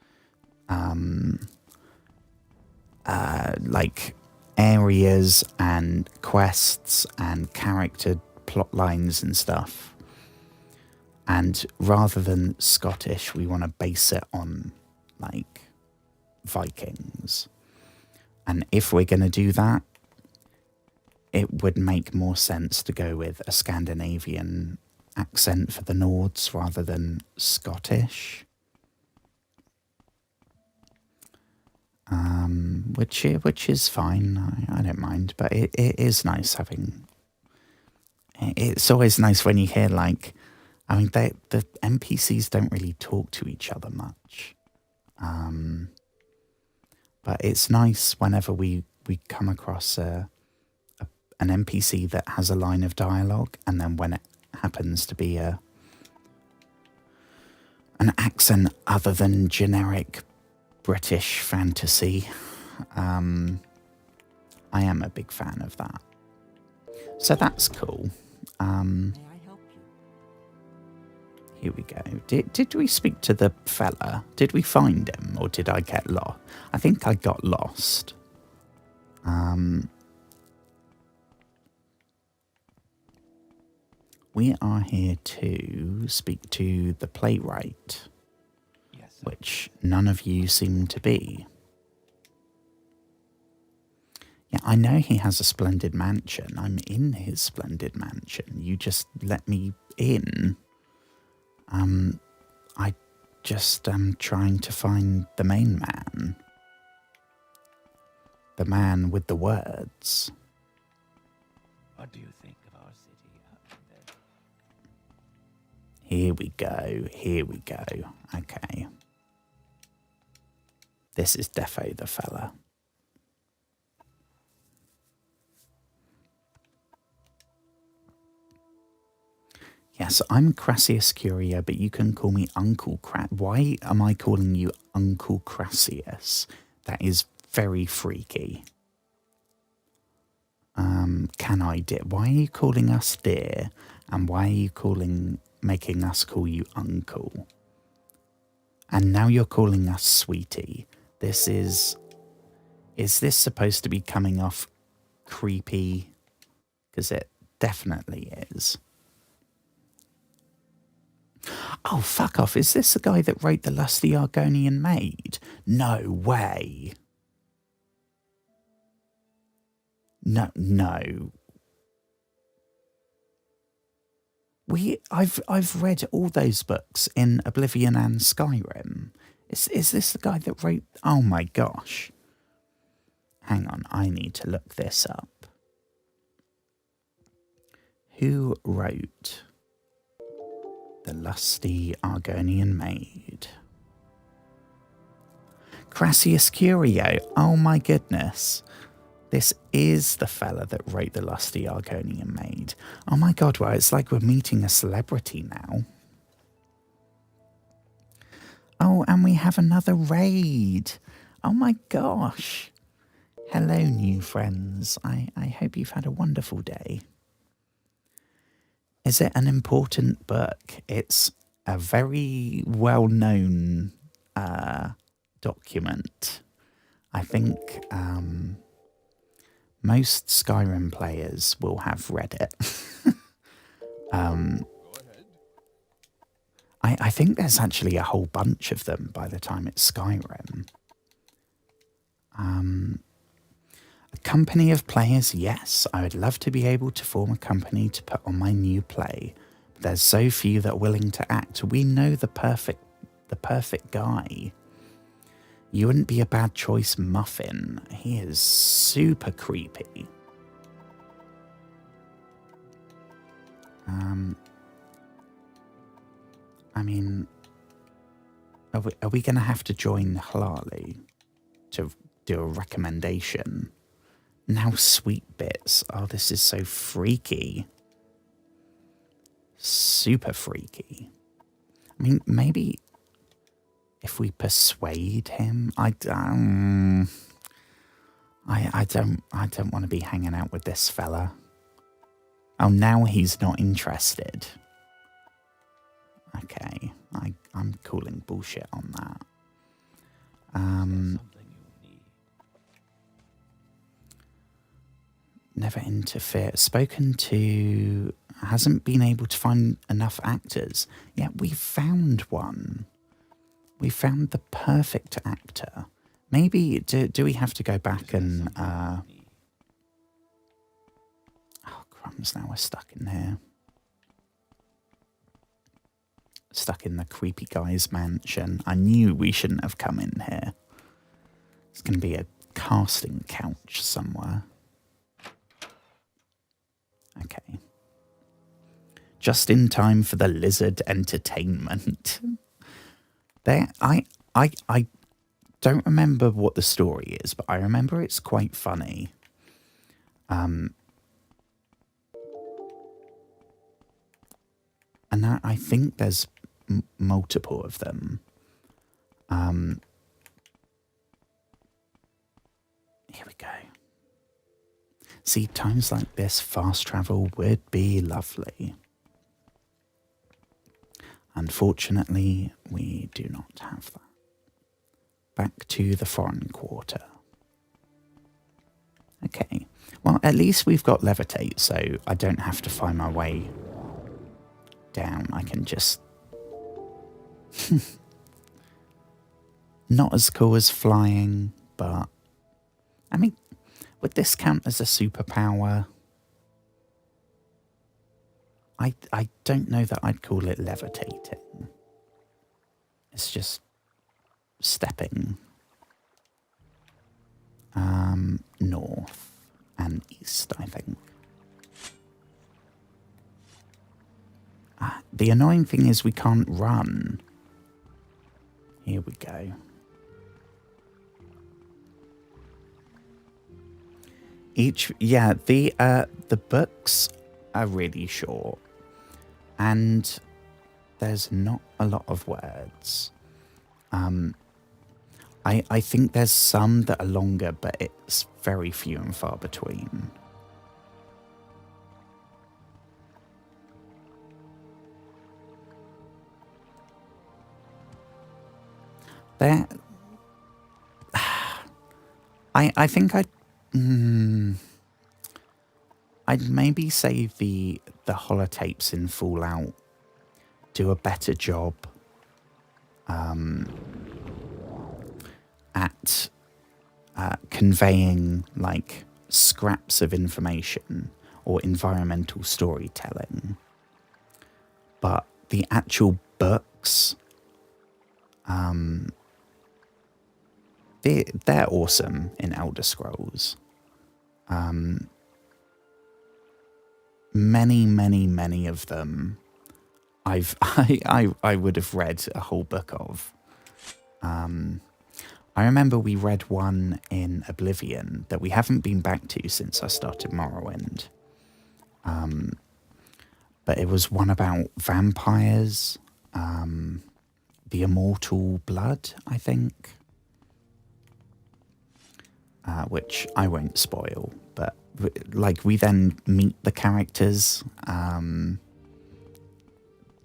like areas and quests and character plot lines and stuff. And rather than Scottish, we want to base it on like Vikings. And if we're going to do that, it would make more sense to go with a Scandinavian accent for the Nords rather than Scottish. Which is fine. I don't mind, but it is nice having. It's always nice when you hear like, I mean, the NPCs don't really talk to each other much, but it's nice whenever we come across an NPC that has a line of dialogue, and then when it happens to be an accent other than generic British fantasy. I am a big fan of that. So that's cool. May I help you? Here we go. Did we speak to the fella? Did we find him, or did I get lost? I think I got lost. We are here to speak to the playwright, Yes, sir. which none of you seem to be. Yeah, I know he has a splendid mansion. I'm in his splendid mansion. You just let me in. I just am trying to find the main man. The man with the words. What do you think of our city out there? Here we go. Here we go. Okay. This is defo the fella. Yes, I'm Crassius Curia, but you can call me Uncle Why am I calling you Uncle Crassius? That is very freaky. Can I dear? Why are you calling us dear? And why are you making us call you uncle? And now you're calling us sweetie. Is this supposed to be coming off creepy? Because it definitely is. Oh, fuck off. Is this the guy that wrote The Lusty Argonian Maid? No way. No. I've read all those books in Oblivion and Skyrim. Is this the guy that wrote... Oh my gosh. Hang on, I need to look this up. Who wrote The Lusty Argonian Maid? Crassius Curio. Oh my goodness. This is the fella that wrote The Lusty Argonian Maid. Oh my god, well, it's like we're meeting a celebrity now. Oh, and we have another raid. Oh my gosh. Hello, new friends. I hope you've had a wonderful day. Is it an important book? It's a very well-known document. I think most Skyrim players will have read it. I think there's actually a whole bunch of them by the time it's Skyrim. A company of players, yes. I would love to be able to form a company to put on my new play. But there's so few that are willing to act. We know the perfect guy. You wouldn't be a bad choice, Muffin. He is super creepy. I mean, are we going to have to join Halali to do a recommendation? Now sweet bits. Oh, this is so freaky. Super freaky. I mean, maybe if we persuade him, I don't want to be hanging out with this fella. Oh, now he's not interested. Okay, I'm calling bullshit on that. Something you need. never interfere. Spoken to, hasn't been able to find enough actors. Yeah, we found one. We found the perfect actor. Maybe, do we have to go back and... oh, crumbs, now we're stuck in here. Stuck in the creepy guy's mansion. I knew we shouldn't have come in here. It's going to be a casting couch somewhere. Okay. Just in time for the lizard entertainment. There, I don't remember what the story is, but I remember it's quite funny. And I think there's multiple of them. Here we go. See, times like this, fast travel would be lovely. Unfortunately, we do not have that. Back to the foreign quarter. Okay, well, at least we've got levitate, so I don't have to find my way down. I can just... Not as cool as flying, but... I mean, would this count as a superpower? I don't know that I'd call it levitating. It's just stepping north and east, I think. The annoying thing is we can't run. Here we go. The books are really short, and there's not a lot of words. I think there's some that are longer, but it's very few and far between. There, I think I'd maybe say the holotapes in Fallout do a better job at conveying like scraps of information or environmental storytelling, but the actual books, they're awesome in Elder Scrolls. Many of them I would have read a whole book of. I remember we read one in Oblivion that we haven't been back to since I started Morrowind. But it was one about vampires, the immortal blood, I think. Which I won't spoil, but like we then meet the characters.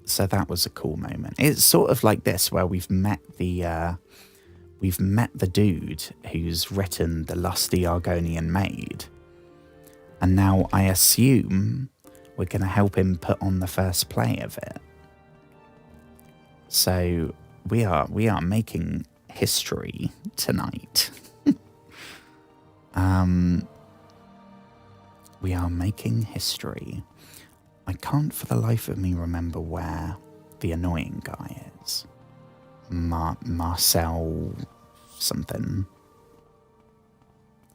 So that was a cool moment. It's sort of like this, where we've met the dude who's written The Lusty Argonian Maid, and now I assume we're going to help him put on the first play of it. So we are making history tonight. We are making history. I can't for the life of me remember where the annoying guy is. Marcel something.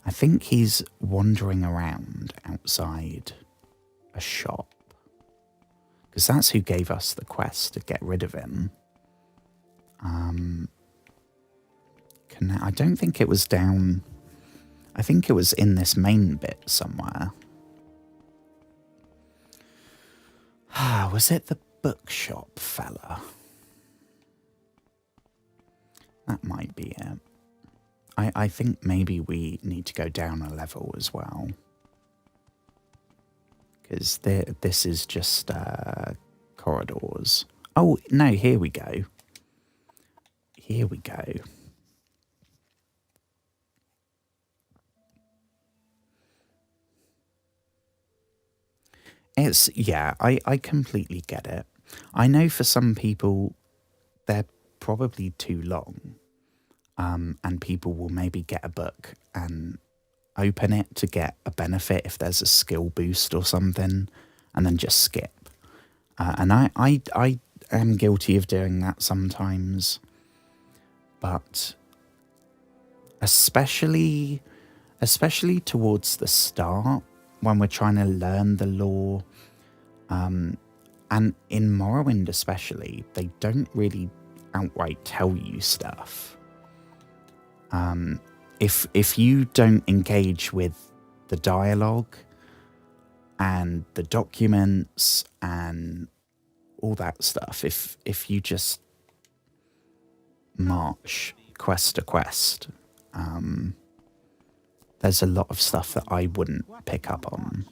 I think he's wandering around outside a shop, because that's who gave us the quest to get rid of him. I don't think it was down... I think it was in this main bit somewhere. Was it the bookshop fella? That might be it. I think maybe we need to go down a level as well. Because this is just corridors. Oh, no, here we go. Here we go. I completely get it. I know for some people they're probably too long, and people will maybe get a book and open it to get a benefit if there's a skill boost or something, and then just skip. And I am guilty of doing that sometimes, but especially towards the start when we're trying to learn the lore, and in Morrowind especially, they don't really outright tell you stuff. If you don't engage with the dialogue and the documents and all that stuff, if you just march quest to quest, there's a lot of stuff that I wouldn't pick up on.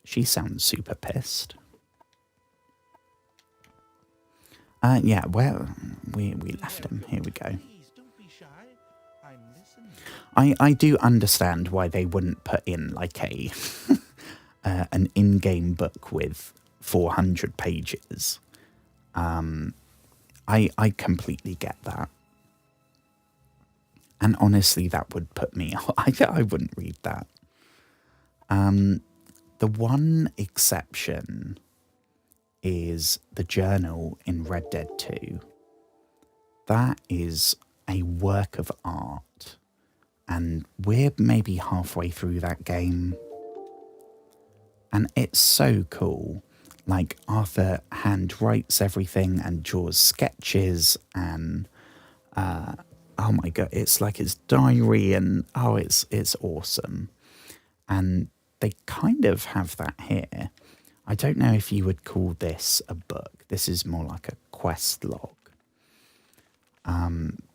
She sounds super pissed. Yeah, well, we left him. Here we go. I do understand why they wouldn't put in like a an in-game book with 400 pages. I completely get that. And honestly, that would put me... I wouldn't read that. The one exception is the journal in Red Dead 2. That is a work of art. And we're maybe halfway through that game. And it's so cool. Like, Arthur handwrites everything and draws sketches and... oh my god, it's like his diary, and oh, it's awesome. And they kind of have that here. I don't know if you would call this a book. This is more like a quest log.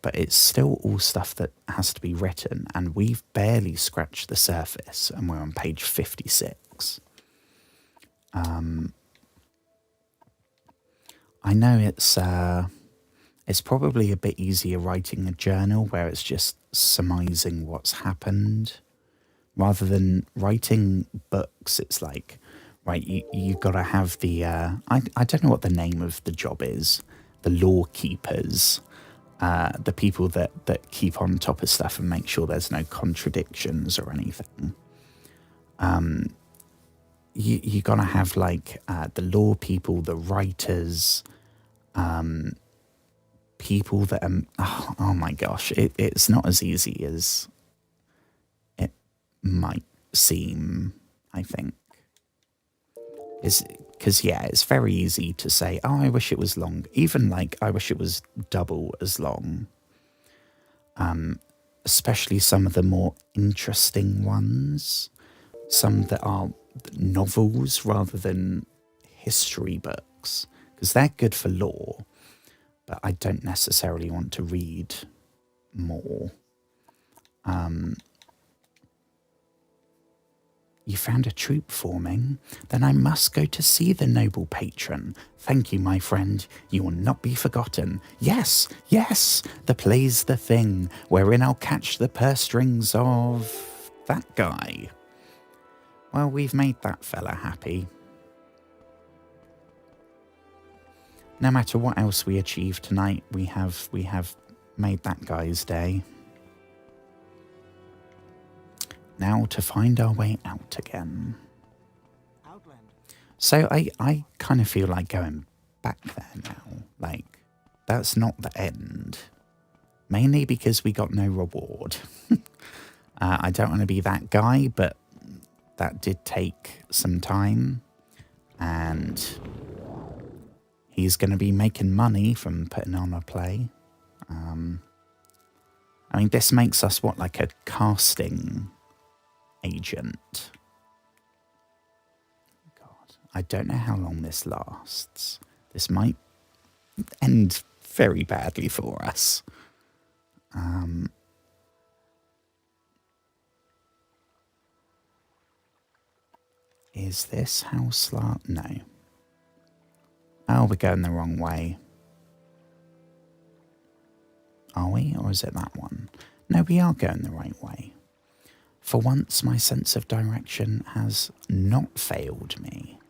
But it's still all stuff that has to be written, and we've barely scratched the surface, and we're on page 56. I know it's probably a bit easier writing a journal where it's just surmising what's happened. Rather than writing books, it's like, right, you've got to have the... I don't know what the name of the job is. The lore keepers. The people that keep on top of stuff and make sure there's no contradictions or anything. You got to have, like, the lore people, the writers... people that are... Oh my gosh, it's not as easy as it might seem, I think. Because, yeah, it's very easy to say, oh, I wish it was long. Even, like, I wish it was double as long. Especially some of the more interesting ones. Some that are novels rather than history books. Because they're good for lore. But I don't necessarily want to read more. You found a troop forming? Then I must go to see the noble patron. Thank you, my friend. You will not be forgotten. Yes, yes, the play's the thing, wherein I'll catch the purse strings of that guy. Well, we've made that fella happy. No matter what else we achieve tonight, we have made that guy's day. Now to find our way out again. So I kind of feel like going back there now. Like, that's not the end. Mainly because we got no reward. I don't want to be that guy, but that did take some time. And... he's going to be making money from putting on a play. I mean, this makes us, what, like a casting agent? God, I don't know how long this lasts. This might end very badly for us. Is this house No. Oh, we're going the wrong way. Are we? Or is it that one? No, we are going the right way. For once, my sense of direction has not failed me.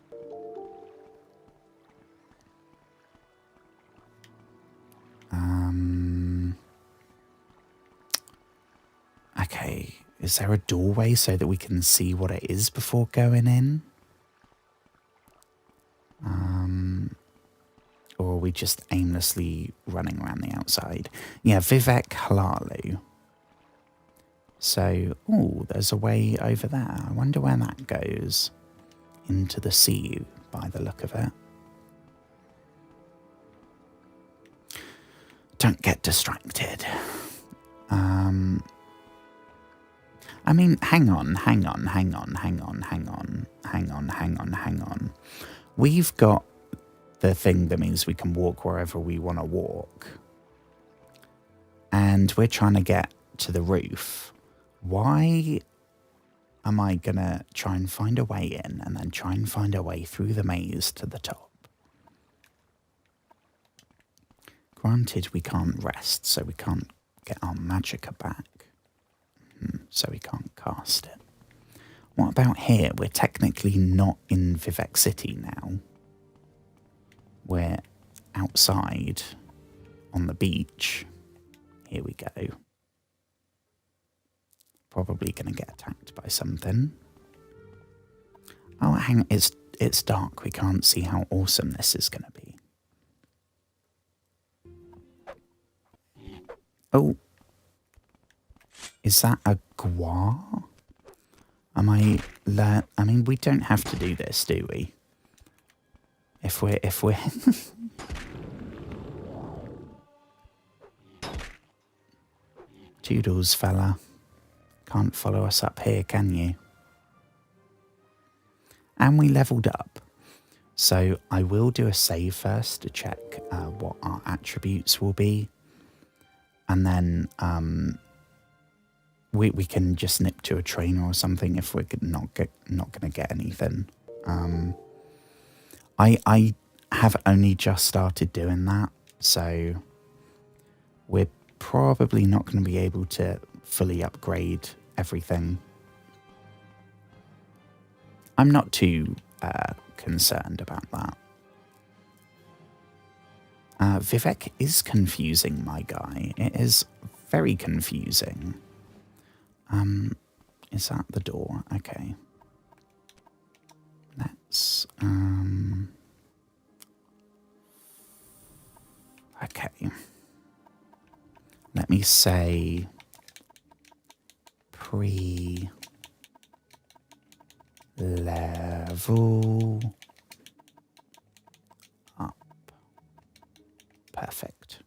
Okay, is there a doorway so that we can see what it is before going in? Or are we just aimlessly running around the outside? Yeah, Vivec Halalu. So, oh, there's a way over there. I wonder where that goes. Into the sea, by the look of it. Don't get distracted. I mean, hang on. We've got the thing that means we can walk wherever we want to walk. And we're trying to get to the roof. Why am I going to try and find a way in and then try and find a way through the maze to the top? Granted, we can't rest, so we can't get our magicka back. So we can't cast it. What about here? We're technically not in Vivec City now. We're outside on the beach. Here we go. Probably going to get attacked by something. Oh, hang on. It's dark. We can't see how awesome this is going to be. Oh. Is that a gua? I mean, we don't have to do this, do we? If we're Toodles, fella. Can't follow us up here, can you? And we leveled up. So I will do a save first to check what our attributes will be. And then we can just nip to a trainer or something if we're not going to get anything. I have only just started doing that, so we're probably not going to be able to fully upgrade everything. I'm not too concerned about that. Vivec is confusing, my guy. It is very confusing. Is that the door? Okay. Let's, okay. Let me say pre-level up. Perfect.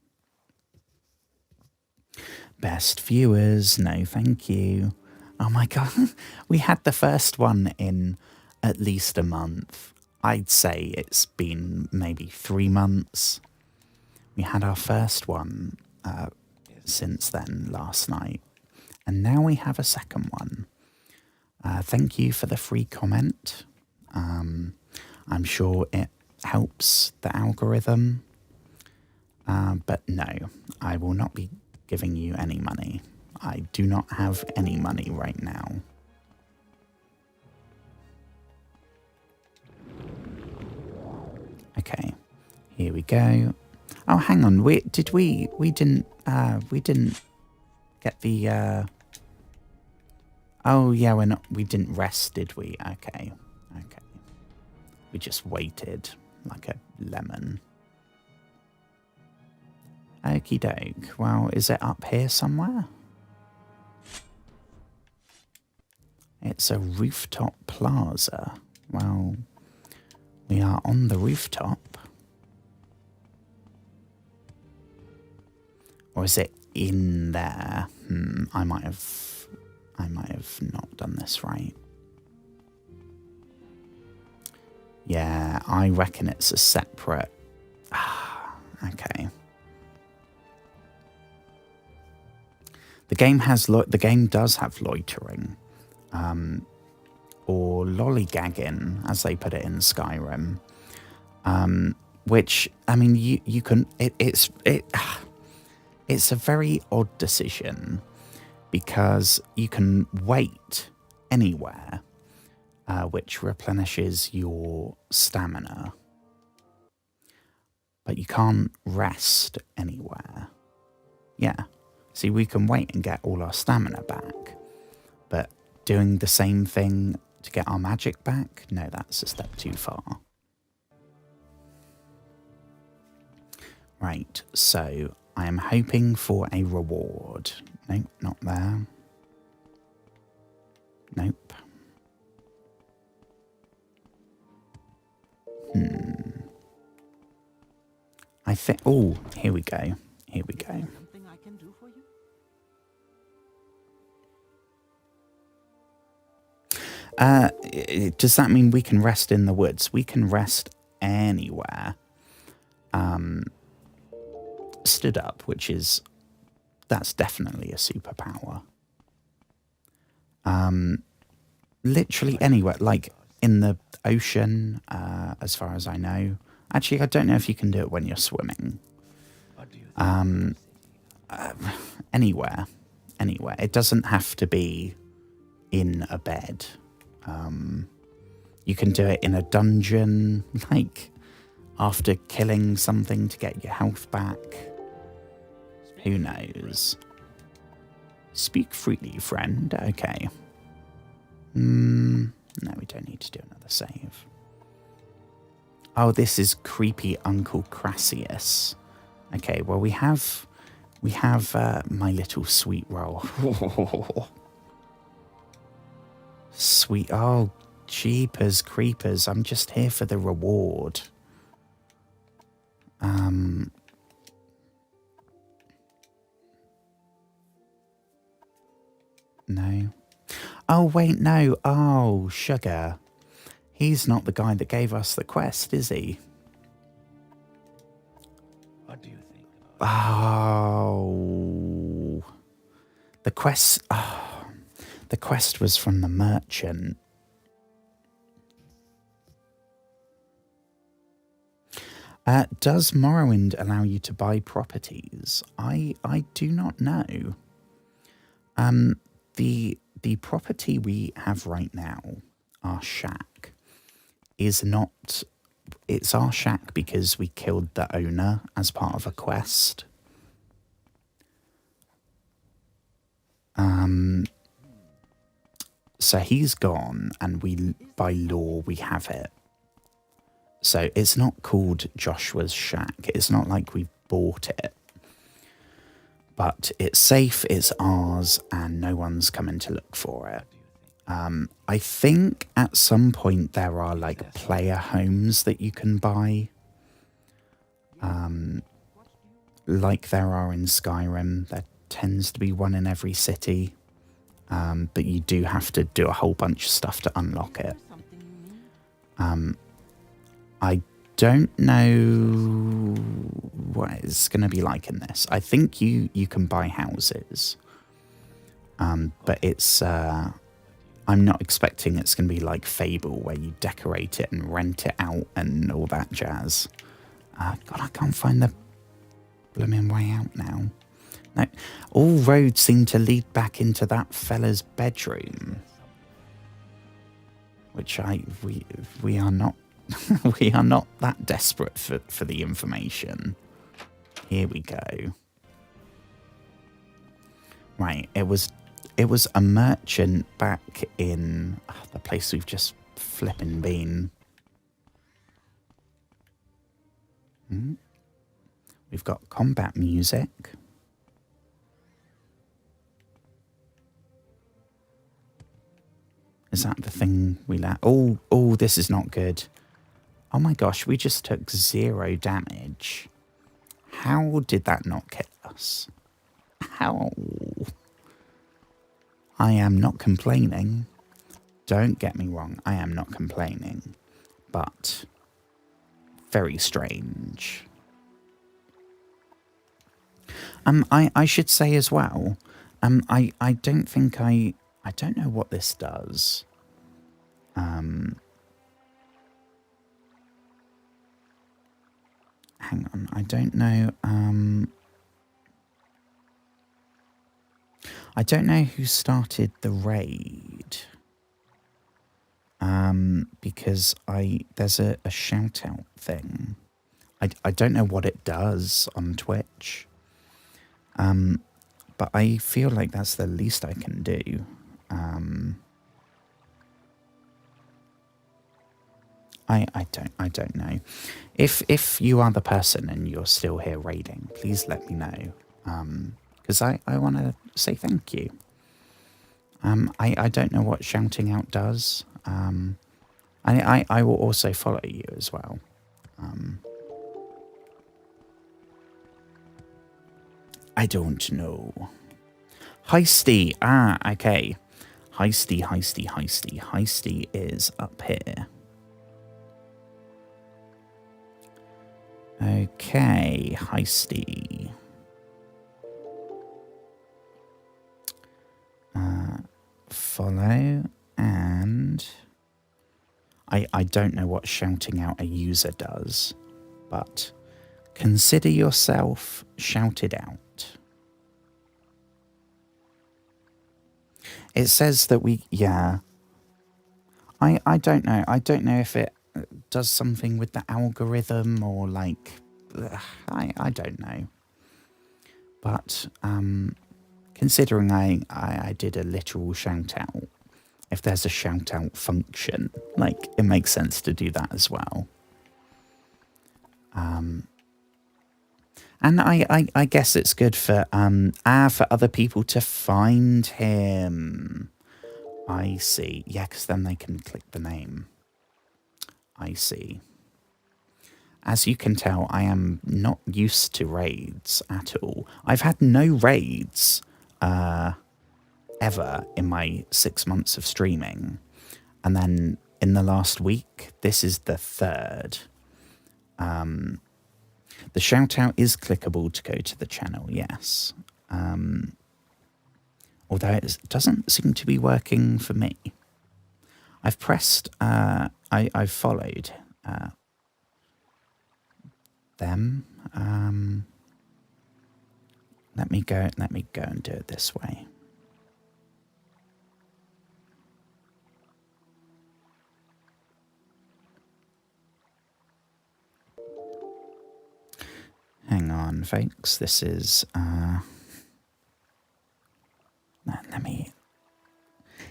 Best viewers, no thank you. Oh my god, we had the first one in at least a month. I'd say it's been maybe 3 months. We had our first one since then, last night. And now we have a second one. Thank you for the free comment. I'm sure it helps the algorithm. But no, I will not be giving you any money. I do not have any money right now. Okay, here we go. Oh, hang on. We didn't get the. Oh yeah, we didn't rest, did we? Okay. We just waited like a lemon. Okie doke. Well, is it up here somewhere? It's a rooftop plaza. Well, we are on the rooftop. Or is it in there? I might have not done this right. Yeah, I reckon it's a separate. Okay. The game does have loitering, or lollygagging, as they put it in Skyrim. Which, I mean, you can. It's a very odd decision. because you can wait anywhere, which replenishes your stamina, but you can't rest anywhere. Yeah, see, we can wait and get all our stamina back, but doing the same thing to get our magic back, no, that's a step too far. Right, so I am hoping for a reward. Nope, not there. Nope. I think... Oh, here we go. Here we go. Something I can do for you? Does that mean we can rest in the woods? We can rest anywhere. Stood up, which is... That's definitely a superpower. Literally anywhere, like in the ocean, as far as I know. Actually, I don't know if you can do it when you're swimming. Anywhere. Anywhere. It doesn't have to be in a bed. You can do it in a dungeon, like after killing something to get your health back. Who knows? Speak freely, friend. Okay. No, we don't need to do another save. Oh, this is creepy Uncle Crassius. Okay, well we have my little sweet roll. Sweet, oh, jeepers creepers, I'm just here for the reward. No. Oh, wait, no. Oh, sugar. He's not the guy that gave us the quest, is he? What do you think about Oh. The quest... Oh, the quest was from the merchant. Does Morrowind allow you to buy properties? I do not know. The property we have right now, our shack, is not... It's our shack because we killed the owner as part of a quest. So he's gone, and we, by law, we have it. So it's not called Joshua's shack. It's not like we've bought it. But it's safe, it's ours, and no one's coming to look for it. I think at some point there are like player homes that you can buy. Like there are in Skyrim. There tends to be one in every city. But you do have to do a whole bunch of stuff to unlock it. Something you need? I don't know what it's going to be like in this. I think you can buy houses. But it's... I'm not expecting it's going to be like Fable, where you decorate it and rent it out and all that jazz. God, I can't find the blooming way out now. No, all roads seem to lead back into that fella's bedroom. Which we are not... we are not that desperate for the information. Here we go. Right, it was a merchant back in the place we've just flipping been. We've got combat music. Is that the thing we let? Oh, this is not good. Oh my gosh, we just took 0 damage. How did that not kill us? How? I am not complaining. Don't get me wrong, I am not complaining. But very strange. I should say as well, I don't think I don't know what this does. Hang on, I don't know. I don't know who started the raid. Because there's a shout out thing. I don't know what it does on Twitch. But I feel like that's the least I can do. I don't know. If you are the person and you're still here raiding, please let me know. Because I want to say thank you. I don't know what shouting out does. I will also follow you as well. I don't know. Heisty. Ah, okay. Heisty. Heisty is up here. Okay, Heisty. Follow and... I don't know what shouting out a user does, but consider yourself shouted out. It says that I don't know. I don't know if it does something with the algorithm or like, I don't know. But considering I did a literal shout out, if there's a shout out function, like it makes sense to do that as well. And I guess it's good for other people to find him. I see. Yeah, because then they can click the name. I see. As you can tell, I am not used to raids at all. I've had no raids ever in my 6 months of streaming. And then in the last week, this is the third. The shout out is clickable to go to the channel, yes. Although it doesn't seem to be working for me. I've pressed, I've followed them. Let me go and do it this way. Hang on, folks. This is let me.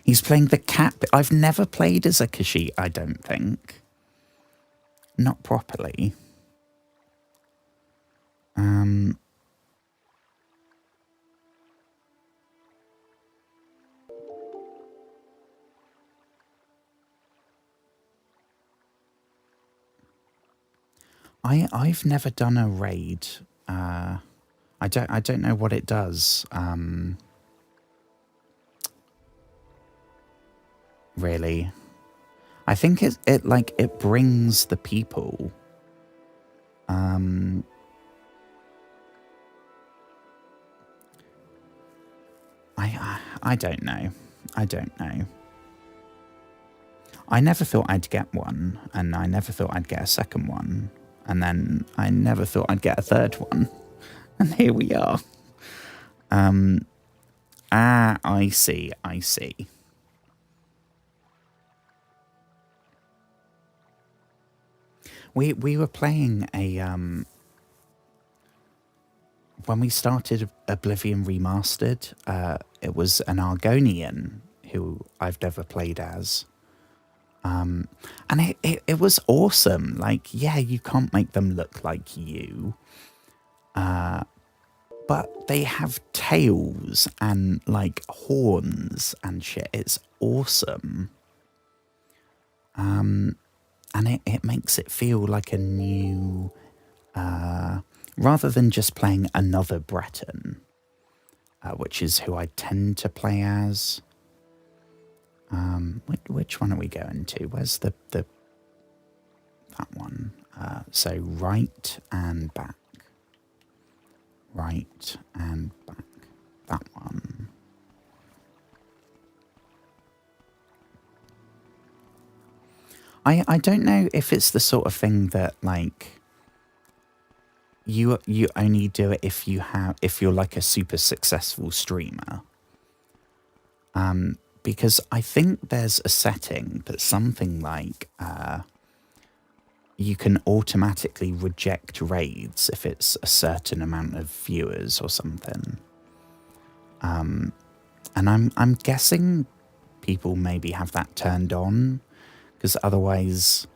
He's playing the cat. I've never played as a Khajiit, I don't think. Not properly. I've never done a raid. I don't know what it does. Really, I think it brings the people. I don't know. I don't know. I never thought I'd get one, and I never thought I'd get a second one, and then I never thought I'd get a third one, and here we are. I see. I see. We were playing a when we started Oblivion Remastered, it was an Argonian who I've never played as. And it was awesome. Like, yeah, you can't make them look like you. But they have tails and like horns and shit. It's awesome. And it makes it feel like a new, rather than just playing another Breton, which is who I tend to play as. Which one are we going to? Where's that one? So right and back. Right and back. That one. I don't know if it's the sort of thing that like you only do it if you're like a super successful streamer. Because I think there's a setting that's something like you can automatically reject raids if it's a certain amount of viewers or something. And I'm guessing people maybe have that turned on, because otherwise,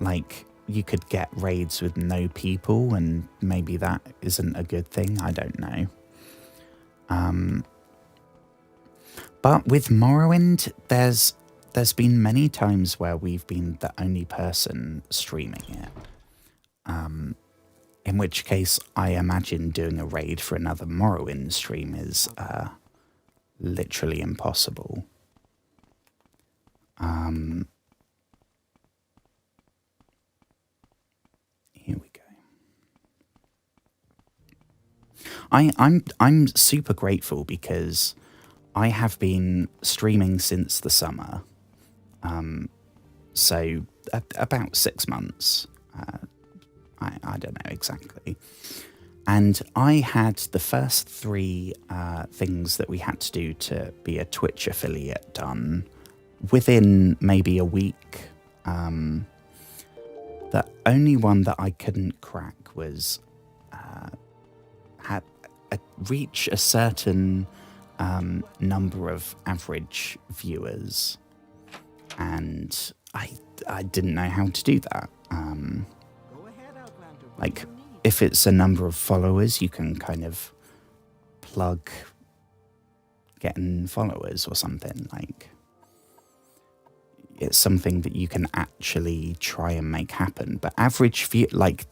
like, you could get raids with no people, and maybe that isn't a good thing. I don't know. But with Morrowind, there's been many times where we've been the only person streaming it. In which case, I imagine doing a raid for another Morrowind stream is literally impossible. Here we go. I'm super grateful because I have been streaming since the summer. So about 6 months. I don't know exactly. And I had the first 3 things that we had to do to be a Twitch affiliate done within maybe a week. The only one that I couldn't crack was reach a certain number of average viewers, and I didn't know how to do that. Like, if it's a number of followers, you can kind of plug getting followers or something. Like, it's something that you can actually try and make happen. But average view, like,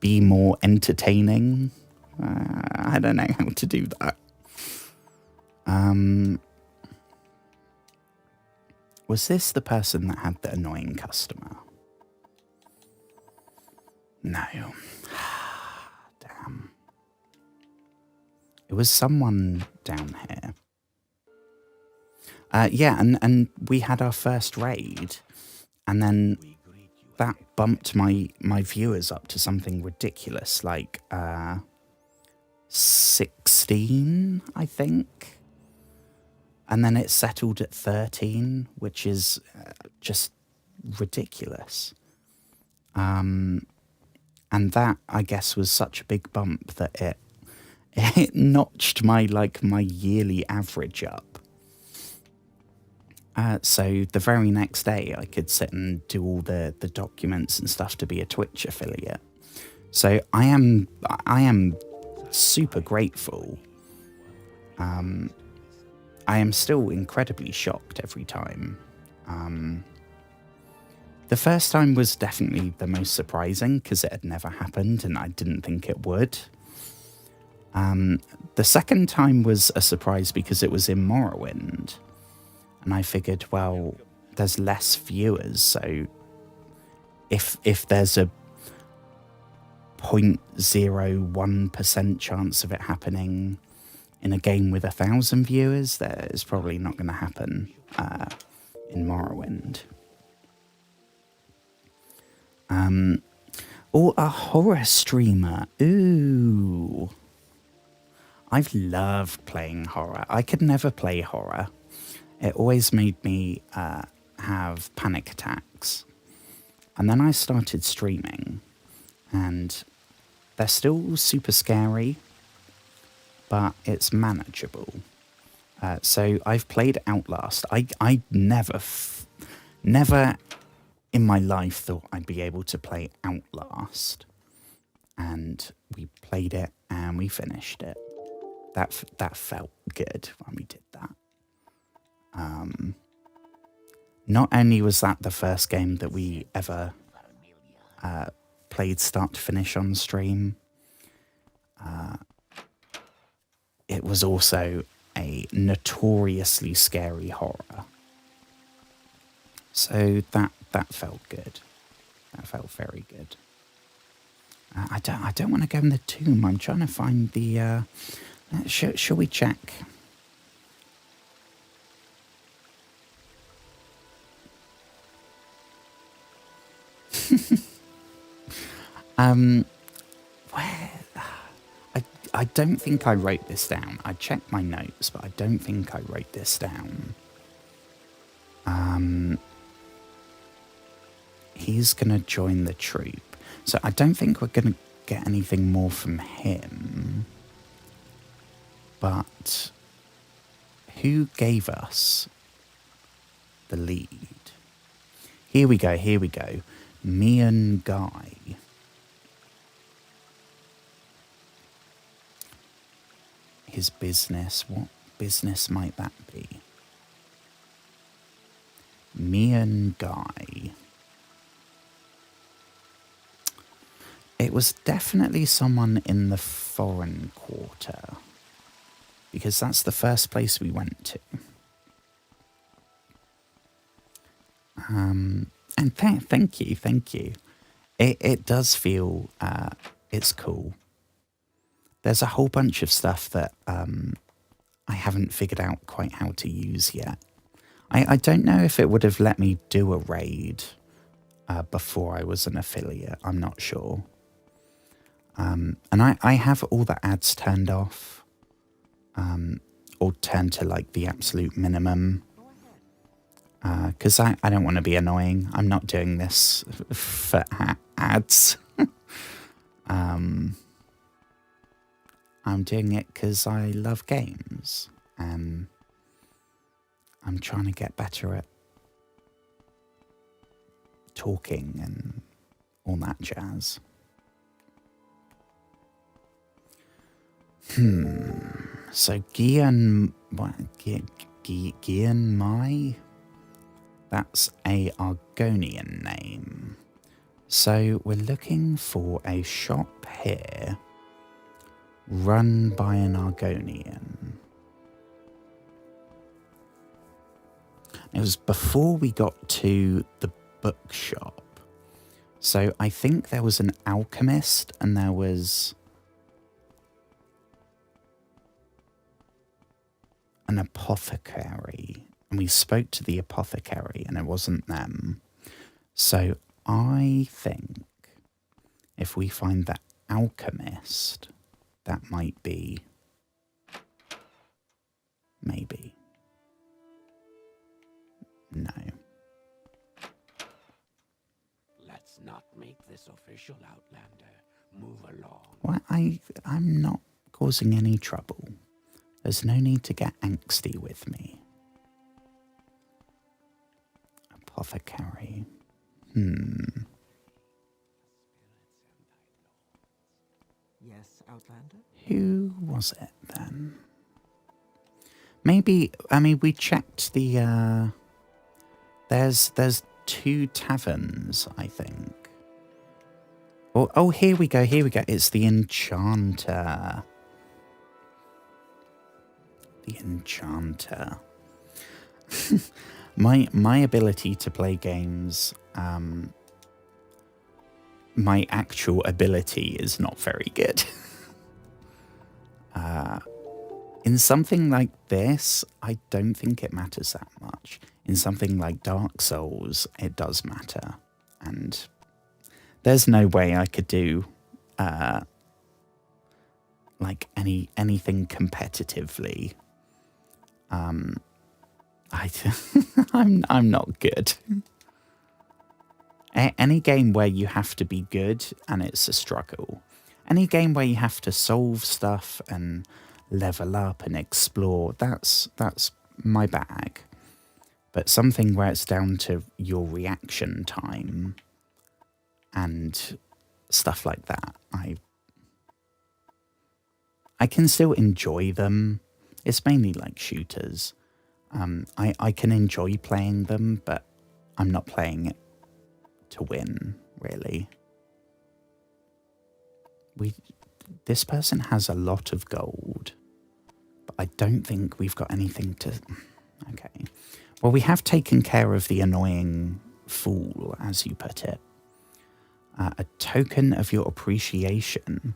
be more entertaining. I don't know how to do that. Was this the person that had the annoying customer? No. Damn. It was someone down here. Yeah, and we had our first raid, and then that bumped my viewers up to something ridiculous, like 16, I think. And then it settled at 13, which is just ridiculous. And that, I guess, was such a big bump that it notched my yearly average up. So the very next day, I could sit and do all the documents and stuff to be a Twitch affiliate. So I am super grateful. I am still incredibly shocked every time. The first time was definitely the most surprising because it had never happened and I didn't think it would. The second time was a surprise because it was in Morrowind. And I figured, well, there's less viewers, so if there's a 0.01% chance of it happening in a game with 1,000 viewers, that is probably not going to happen in Morrowind. Or a horror streamer. Ooh. I've loved playing horror. I could never play horror. It always made me have panic attacks. And then I started streaming, and they're still super scary, but it's manageable. So I've played Outlast. I never in my life thought I'd be able to play Outlast. And we played it and we finished it. That felt good when we did that. Not only was that the first game that we ever played start to finish on stream, it was also a notoriously scary horror. So that felt good. That felt very good. I don't want to go in the tomb. I'm trying to find the. Shall we check? Where I don't think I wrote this down. I checked my notes, but I don't think I wrote this down. He's going to join the troop. So I don't think we're going to get anything more from him. But who gave us the lead? Here we go, here we go. Me and Guy. His business, what business might that be? Me and Guy. It was definitely someone in the foreign quarter, because that's the first place we went to. And thank you. It does feel, it's cool. There's a whole bunch of stuff that I haven't figured out quite how to use yet. I don't know if it would have let me do a raid before I was an affiliate. I'm not sure. And I have all the ads turned off, or turned to like the absolute minimum. Because I don't want to be annoying. I'm not doing this for ads. I'm doing it because I love games, and I'm trying to get better at talking and all that jazz. So Gian Mai? That's a Argonian name. So we're looking for a shop here run by an Argonian. It was before we got to the bookshop. So I think there was an alchemist and there was an apothecary. And we spoke to the apothecary and it wasn't them. So I think if we find the alchemist, that might be maybe. No. Let's not make this official, Outlander. Move along. Well, I'm not causing any trouble. There's no need to get angsty with me. Apothecary. Yes, Outlander? Who was it then? Maybe, I mean, we checked the, there's 2 taverns, I think. Oh, here we go. It's the Enchanter. The Enchanter. My ability to play games, my actual ability is not very good. In something like this, I don't think it matters that much. In something like Dark Souls, it does matter. And there's no way I could do like anything competitively. I'm not good. Any game where you have to be good and it's a struggle. Any game where you have to solve stuff and level up and explore, that's my bag. But something where it's down to your reaction time and stuff like that, I can still enjoy them. It's mainly like shooters. I can enjoy playing them, but I'm not playing it to win, really. This person has a lot of gold, but I don't think we've got anything to... Okay. Well, we have taken care of the annoying fool, as you put it. A token of your appreciation.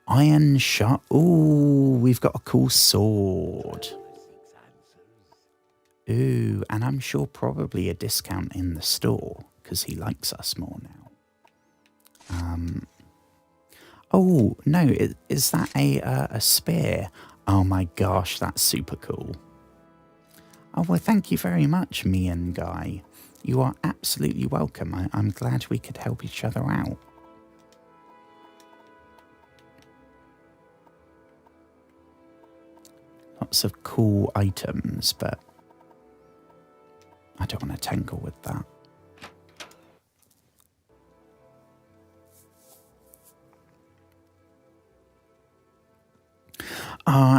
Iron shot. Ooh, we've got a cool sword. Ooh, and I'm sure probably a discount in the store, because he likes us more now. Oh, no, is that a spear? Oh my gosh, that's super cool. Oh, well, thank you very much, me and Guy. You are absolutely welcome. I'm glad we could help each other out. Lots of cool items, but I don't want to tangle with that.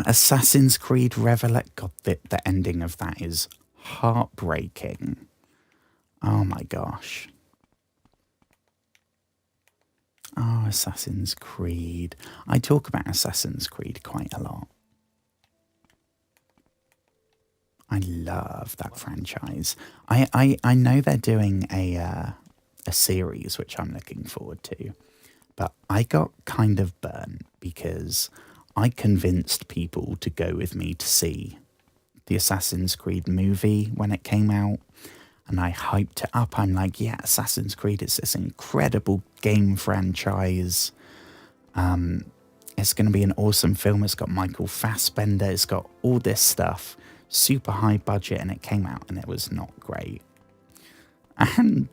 Assassin's Creed Revelec. God, the ending of that is heartbreaking. Oh my gosh. Oh, Assassin's Creed. I talk about Assassin's Creed quite a lot. I love that franchise. I know they're doing a series, which I'm looking forward to. But I got kind of burnt because I convinced people to go with me to see the Assassin's Creed movie when it came out. And I hyped it up. I'm like, yeah, Assassin's Creed is this incredible game franchise. It's going to be an awesome film. It's got Michael Fassbender. It's got all this stuff. Super high budget. And it came out and it was not great. And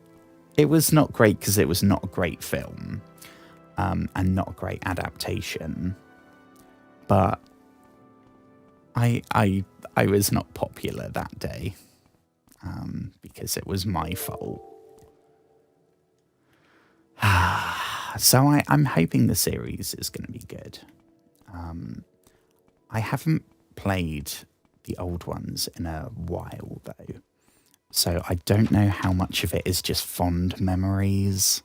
it was not great because it was not a great film. And not a great adaptation. But I was not popular that day. Because it was my fault. So I'm hoping the series is going to be good. I haven't played the old ones in a while, though. So I don't know how much of it is just fond memories.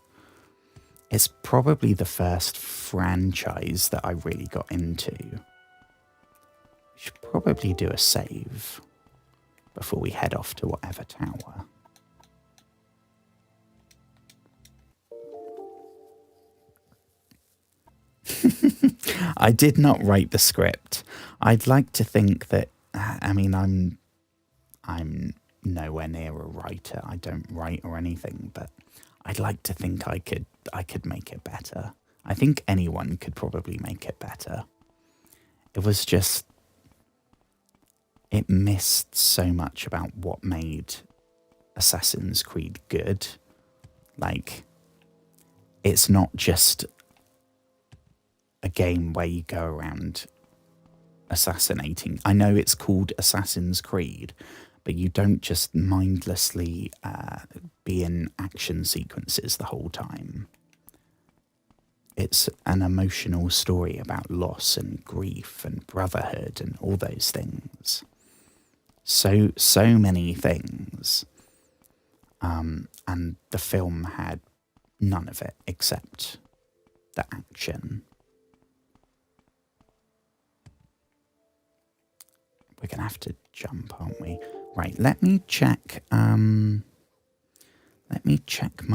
It's probably the first franchise that I really got into. Should probably do a save before we head off to whatever tower. I did not write the script. I'd like to think that, I mean, I'm nowhere near a writer. I don't write or anything, but I'd like to think I could make it better. I think anyone could probably make it better. It was just, it missed so much about what made Assassin's Creed good. Like, it's not just a game where you go around assassinating. I know it's called Assassin's Creed, but you don't just mindlessly be in action sequences the whole time. It's an emotional story about loss and grief and brotherhood and all those things. So many things. And the film had none of it except the action. We're going to have to jump, aren't we? Right, let me check my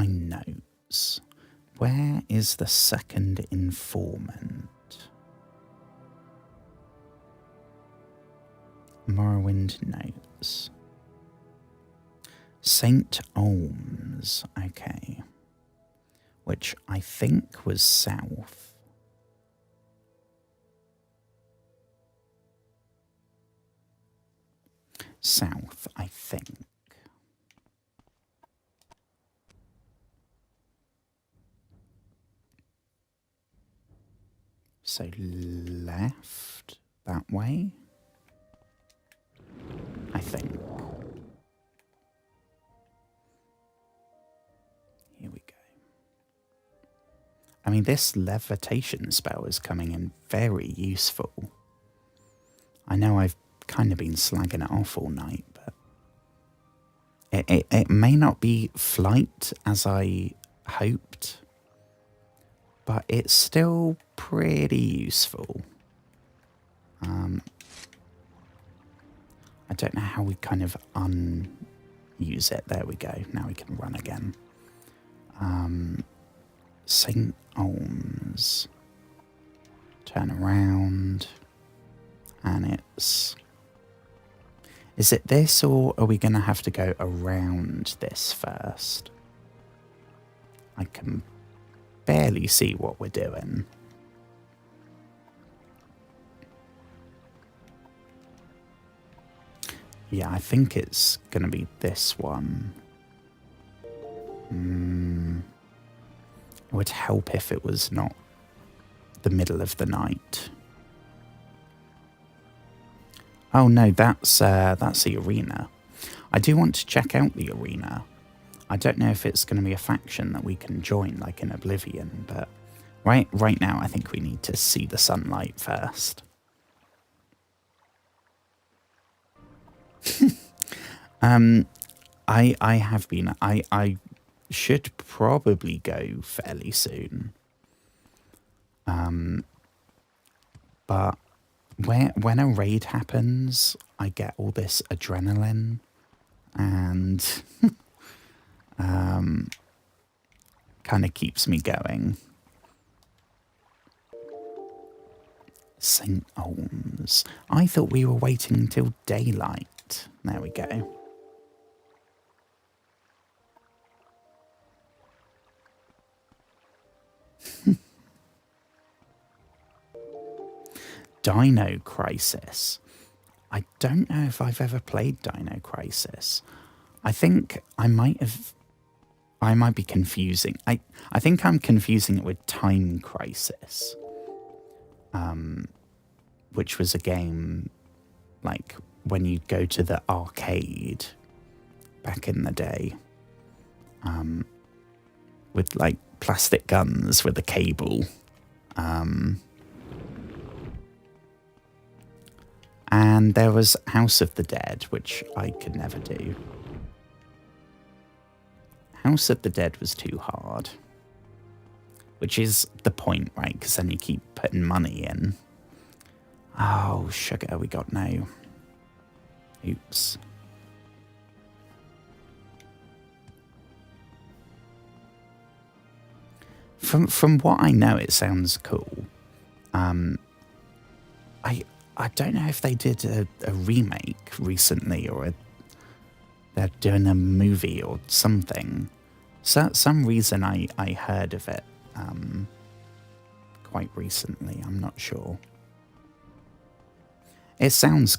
notes. Where is the second informant? Morrowind notes. St. Olms, okay. Which I think was south. South, I think. So left that way, I think. Here we go. I mean, this levitation spell is coming in very useful. I know I've kind of been slagging it off all night, but it may not be flight as I hoped, but it's still pretty useful. I don't know how we kind of unuse it. There we go. Now we can run again. St. Olms. Turn around. And it's... Is it this, or are we going to have to go around this first? I can barely see what we're doing. Yeah, I think it's going to be this one. It would help if it was not the middle of the night. Oh no, that's the arena. I do want to check out the arena. I don't know if it's going to be a faction that we can join, like in Oblivion, but right now I think we need to see the sunlight first. I have been. I should probably go fairly soon. But when a raid happens, I get all this adrenaline and kind of keeps me going. St. Olms. I thought we were waiting until daylight. There we go. Dino Crisis. I don't know if I've ever played Dino Crisis. I think I might be confusing. I think I'm confusing it with Time Crisis. Which was a game like when you go to the arcade back in the day. With like plastic guns with a cable. And there was House of the Dead, which I could never do. House of the Dead was too hard. Which is the point, right? Because then you keep putting money in. Oh, sugar, we got no. Oops. From what I know, it sounds cool. I don't know if they did a remake recently or they're doing a movie or something. So some reason I heard of it quite recently. I'm not sure. It sounds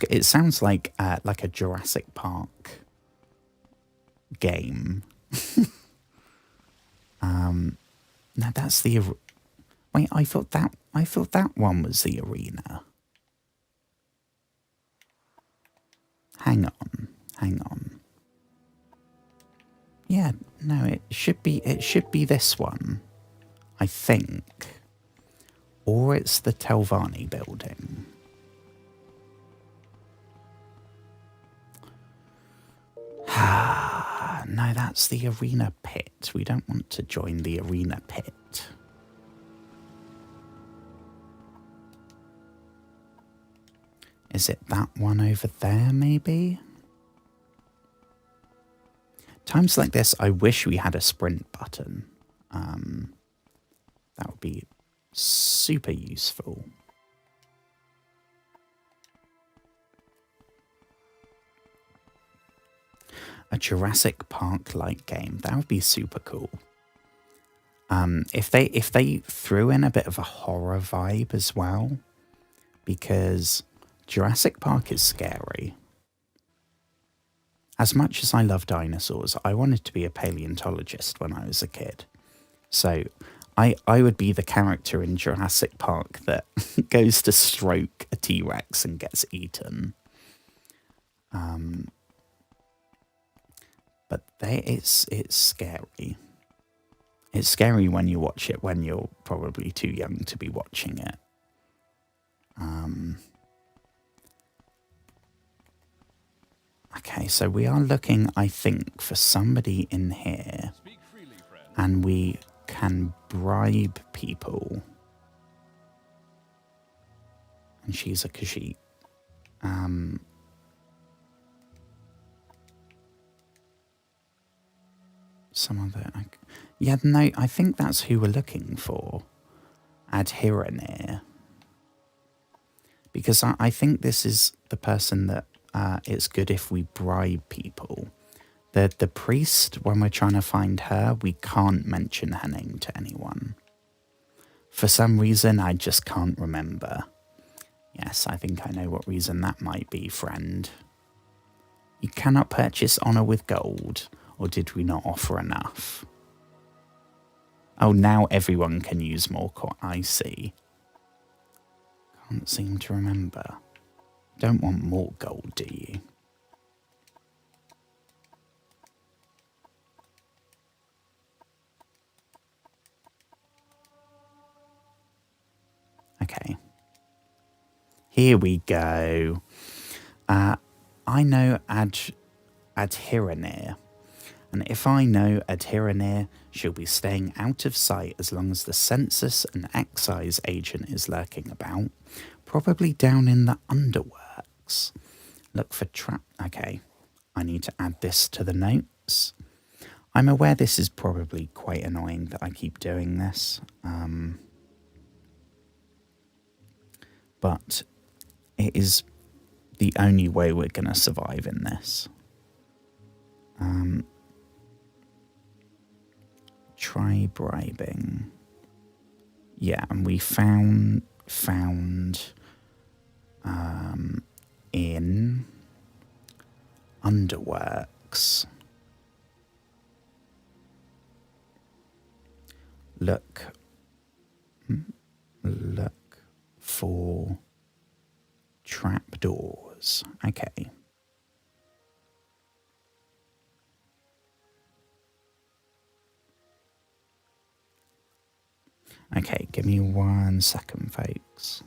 like a Jurassic Park game. Now that's the wait. I thought that one was the arena. Hang on. Yeah, no, it should be this one, I think. Or it's the Telvanni building. No, that's the arena pit. We don't want to join the arena pit. Is it that one over there, maybe? Times like this, I wish we had a sprint button. That would be super useful. A Jurassic Park-like game. That would be super cool. If they threw in a bit of a horror vibe as well, because Jurassic Park is scary. As much as I love dinosaurs, I wanted to be a paleontologist when I was a kid. So I would be the character in Jurassic Park that goes to stroke a T-Rex and gets eaten. But it's scary. It's scary when you watch it when you're probably too young to be watching it. Okay, so we are looking, I think, for somebody in here. And we can bribe people. And she's a Khajiit. Some other... Yeah, no, I think that's who we're looking for. Adhiranir. Because I think this is the person that it's good if we bribe people. The priest, when we're trying to find her, we can't mention her name to anyone. For some reason, I just can't remember. Yes, I think I know what reason that might be, friend. You cannot purchase honour with gold, or did we not offer enough? Oh, now everyone can use more I see. Can't seem to remember. Don't want more gold, do you? Okay. Here we go. I know Adhiranir. And if I know Adhiranir, she'll be staying out of sight as long as the census and excise agent is lurking about. Probably down in the underworks. Look for trap. Okay, I need to add this to the notes. I'm aware this is probably quite annoying that I keep doing this. But it is the only way we're going to survive in this. Try bribing. Yeah, and we found in underworks. Look for trapdoors. Okay. Okay, give me 1 second, folks.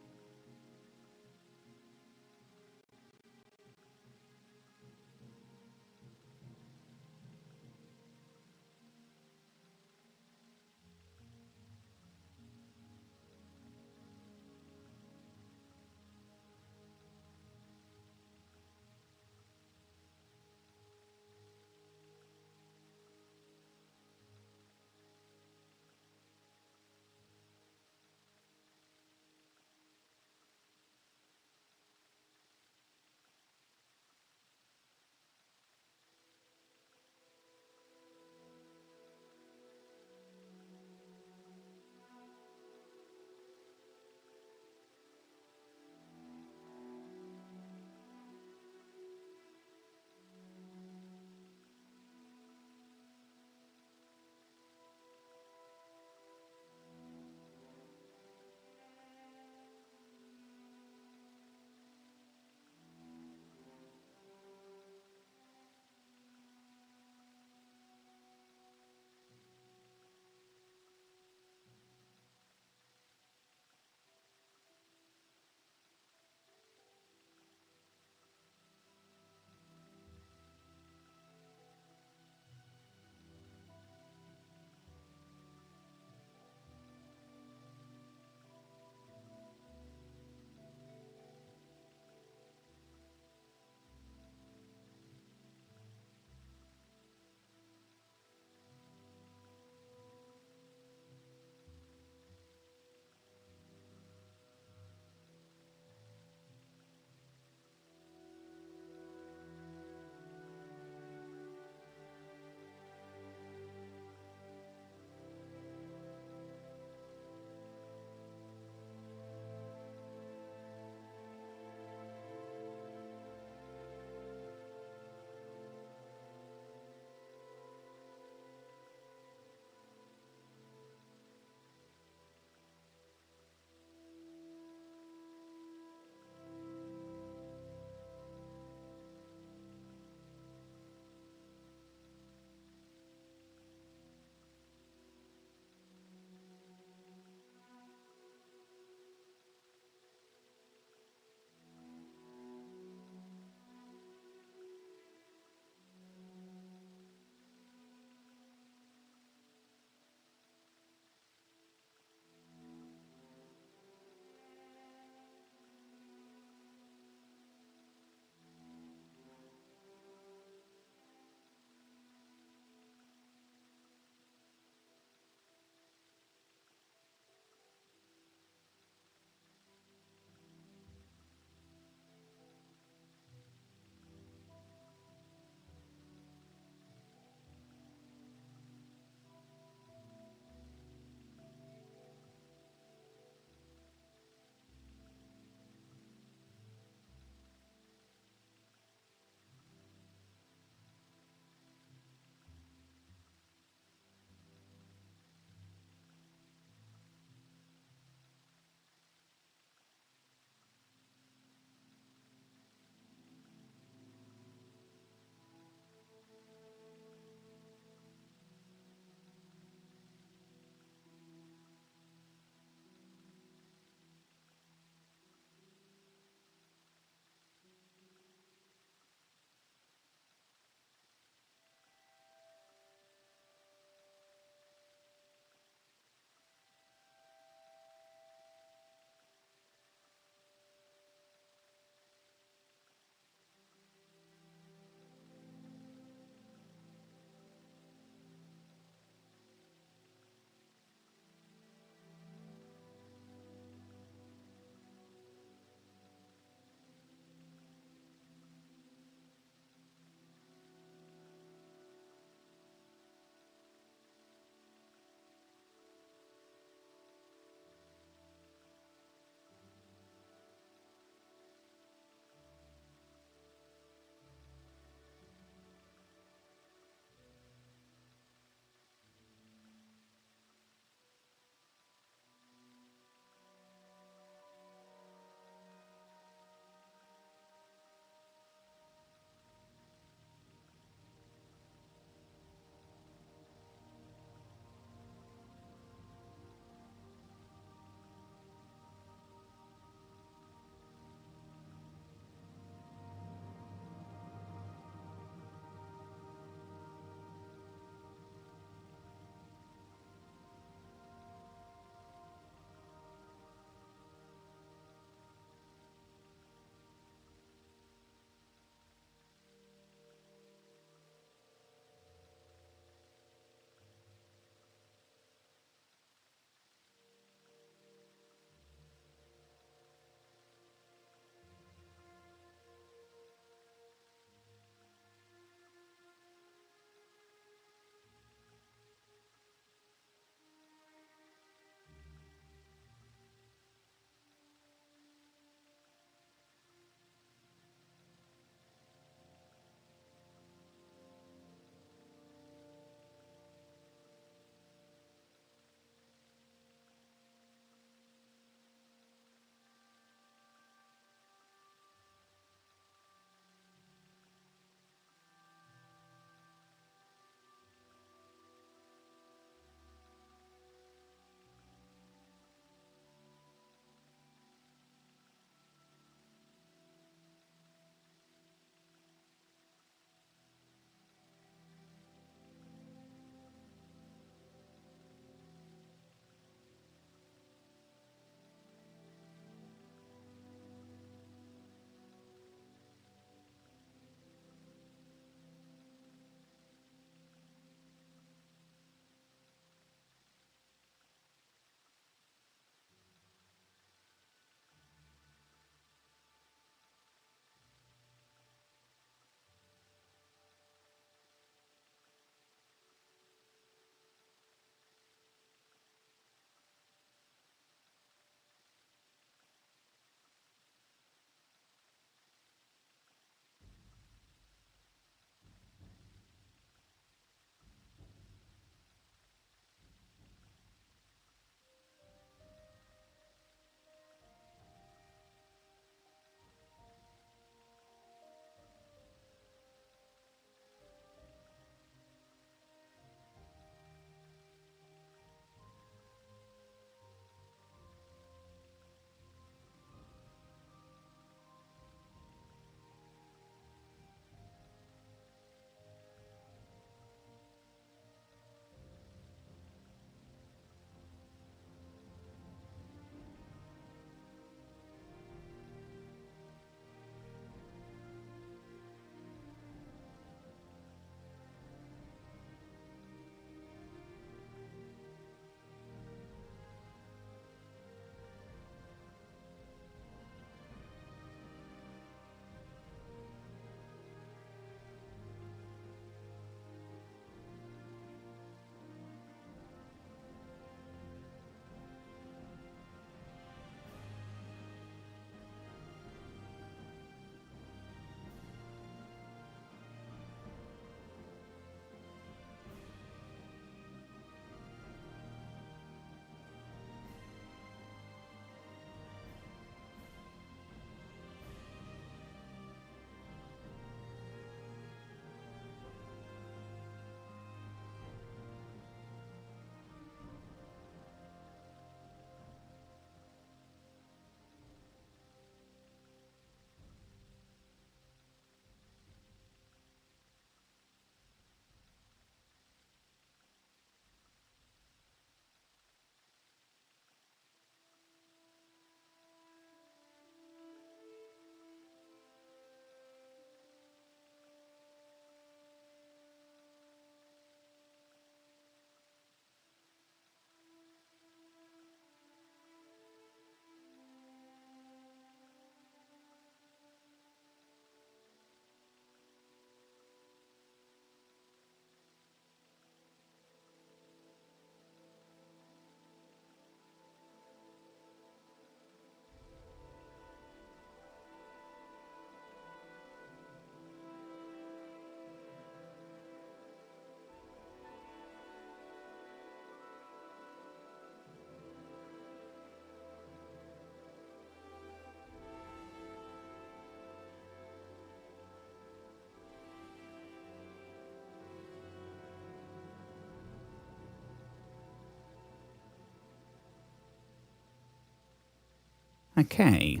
Okay.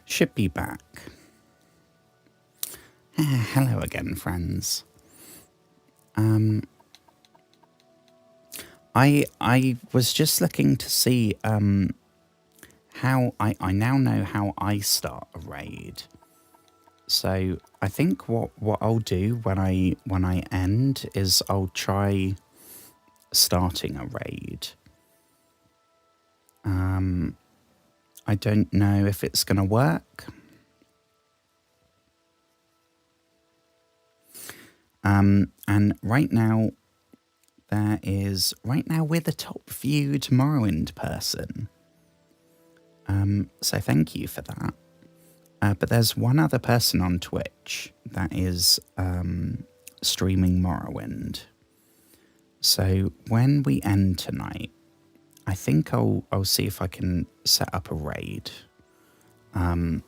Should be back. Hello again, friends. I was just looking to see how I now know how I start a raid. So I think what I'll do when I end is I'll try starting a raid. I don't know if it's going to work. And right now we're the top viewed Morrowind person. So thank you for that. But there's one other person on Twitch that is streaming Morrowind. So when we end tonight, I think I'll see if I can set up a raid. And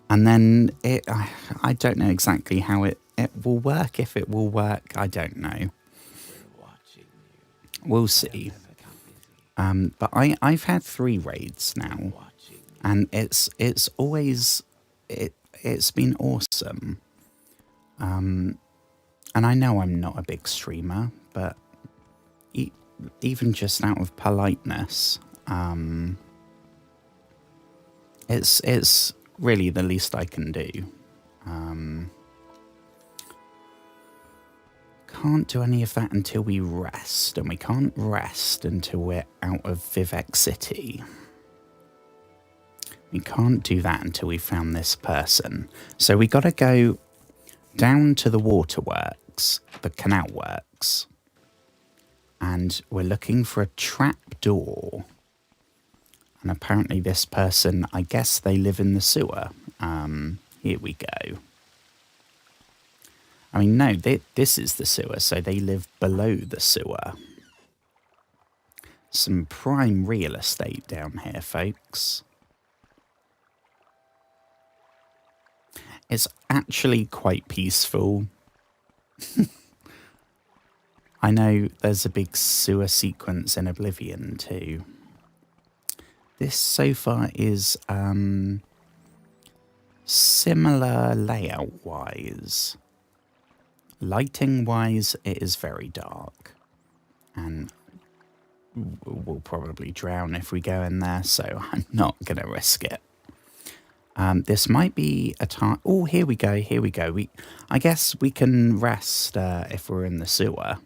then I don't know exactly how it will work. If it will work, I don't know. We'll see. But I've had 3 raids now, and it's always it's been awesome. And I know I'm not a big streamer, but even just out of politeness, it's really the least I can do. Can't do any of that until we rest, and we can't rest until we're out of Vivec City. We can't do that until we found this person. So we got to go down to the waterworks, the canal works, and we're looking for a trap door. And apparently this person, I guess they live in the sewer. Here we go. I mean, no, this is the sewer, so they live below the sewer. Some prime real estate down here, folks. It's actually quite peaceful. I know there's a big sewer sequence in Oblivion too. This so far is similar layout-wise. Lighting-wise, it is very dark. And we'll probably drown if we go in there, so I'm not going to risk it. This might be a time... Oh, here we go, here we go. I guess we can rest if we're in the sewer,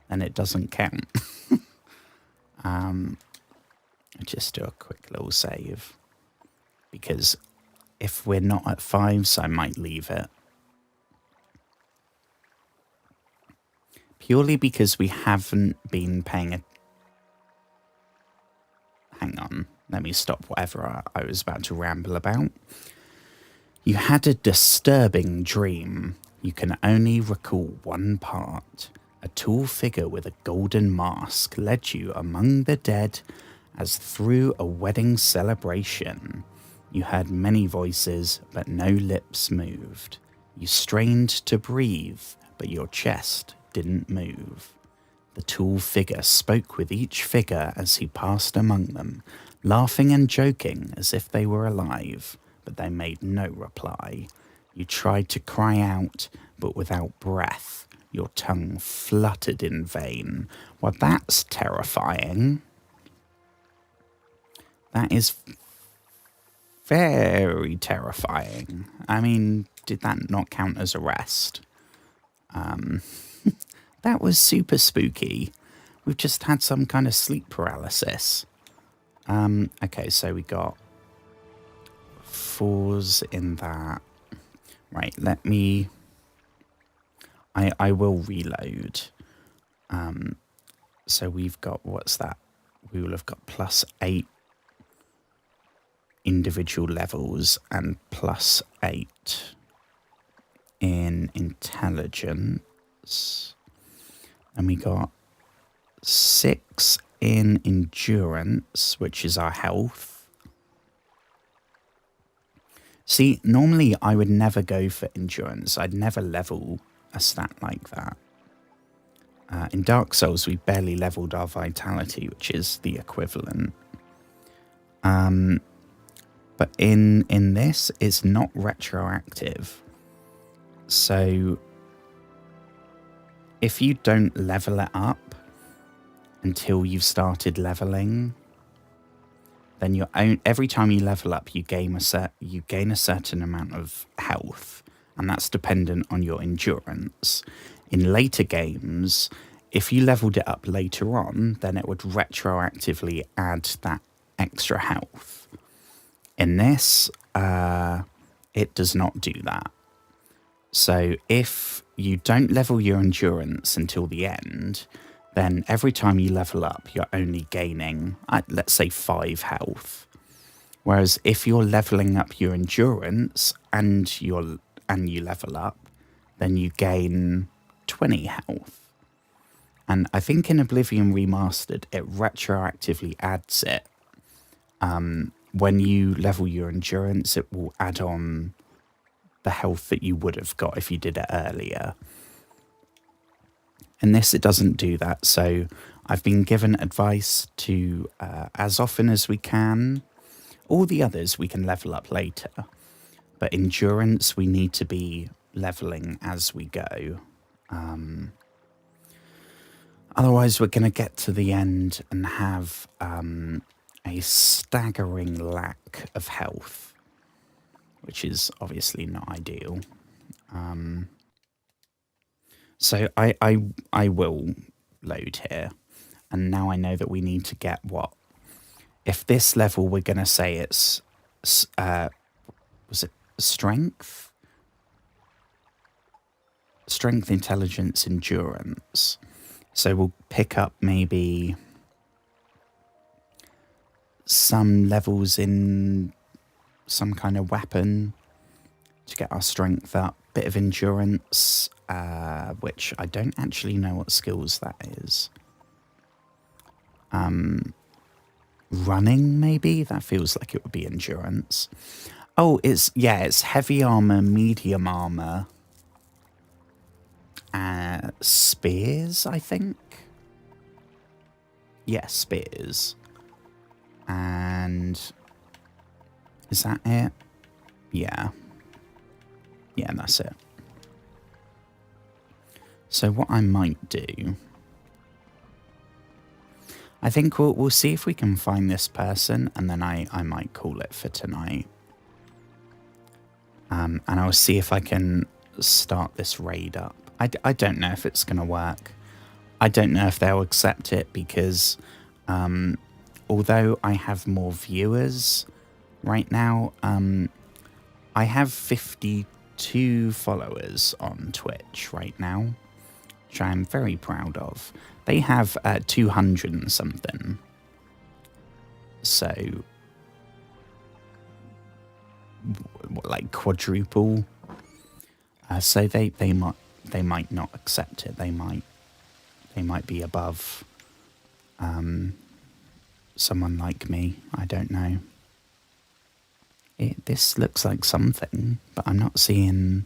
and it doesn't count. I'll just do a quick little save, because if we're not at 5s, I might leave it. Purely because we haven't been paying a... Hang on. Let me stop whatever I was about to ramble about. You had a disturbing dream. You can only recall one part. A tall figure with a golden mask led you among the dead as through a wedding celebration. You heard many voices, but no lips moved. You strained to breathe, but your chest didn't move. The tall figure spoke with each figure as he passed among them, laughing and joking as if they were alive, but they made no reply. You tried to cry out, but without breath. Your tongue fluttered in vain. Well, that's terrifying. That is very terrifying. I mean, did that not count as arrest? That was super spooky. We've just had some kind of sleep paralysis. Okay, so we got 4s in that. Right, let me... I will reload. So we've got, what's that? We will have got +8 individual levels and +8 in intelligence. And we got 6 in endurance, which is our health. See, normally I would never go for endurance. I'd never level a stat like that. In Dark Souls, we barely leveled our vitality, which is the equivalent. But in this, it's not retroactive. So if you don't level it up until you've started leveling, then every time you level up, you gain a certain amount of health, and that's dependent on your endurance. In later games, if you leveled it up later on, then it would retroactively add that extra health. In this, it does not do that. So if you don't level your endurance until the end, then every time you level up, you're only gaining, let's say, 5 health. Whereas if you're leveling up your endurance and you level up, then you gain 20 health. And I think in Oblivion Remastered, it retroactively adds it. When you level your endurance, it will add on the health that you would have got if you did it earlier. In this, it doesn't do that. So I've been given advice to, as often as we can, all the others we can level up later. But endurance, we need to be leveling as we go. Otherwise, we're going to get to the end and have a staggering lack of health, which is obviously not ideal. So I will load here, and now I know that we need to get what? If this level, we're going to say it's, was it strength? Strength, intelligence, endurance. So we'll pick up maybe some levels in some kind of weapon to get our strength up. Bit of endurance, which I don't actually know what skills that is. Running, maybe? That feels like it would be endurance. Oh, it's heavy armor, medium armor. Spears, I think? Yeah, spears. And is that it? Yeah. Yeah, that's it. So what I might do, I think we'll see if we can find this person, and then I might call it for tonight. And I'll see if I can start this raid up. I don't know if it's going to work. I don't know if they'll accept it because although I have more viewers right now, I have 52 followers on Twitch right now, which I'm very proud of. They have 200 and something. So, like quadruple. So they might not accept it. They might be above someone like me. I don't know. This looks like something, but I'm not seeing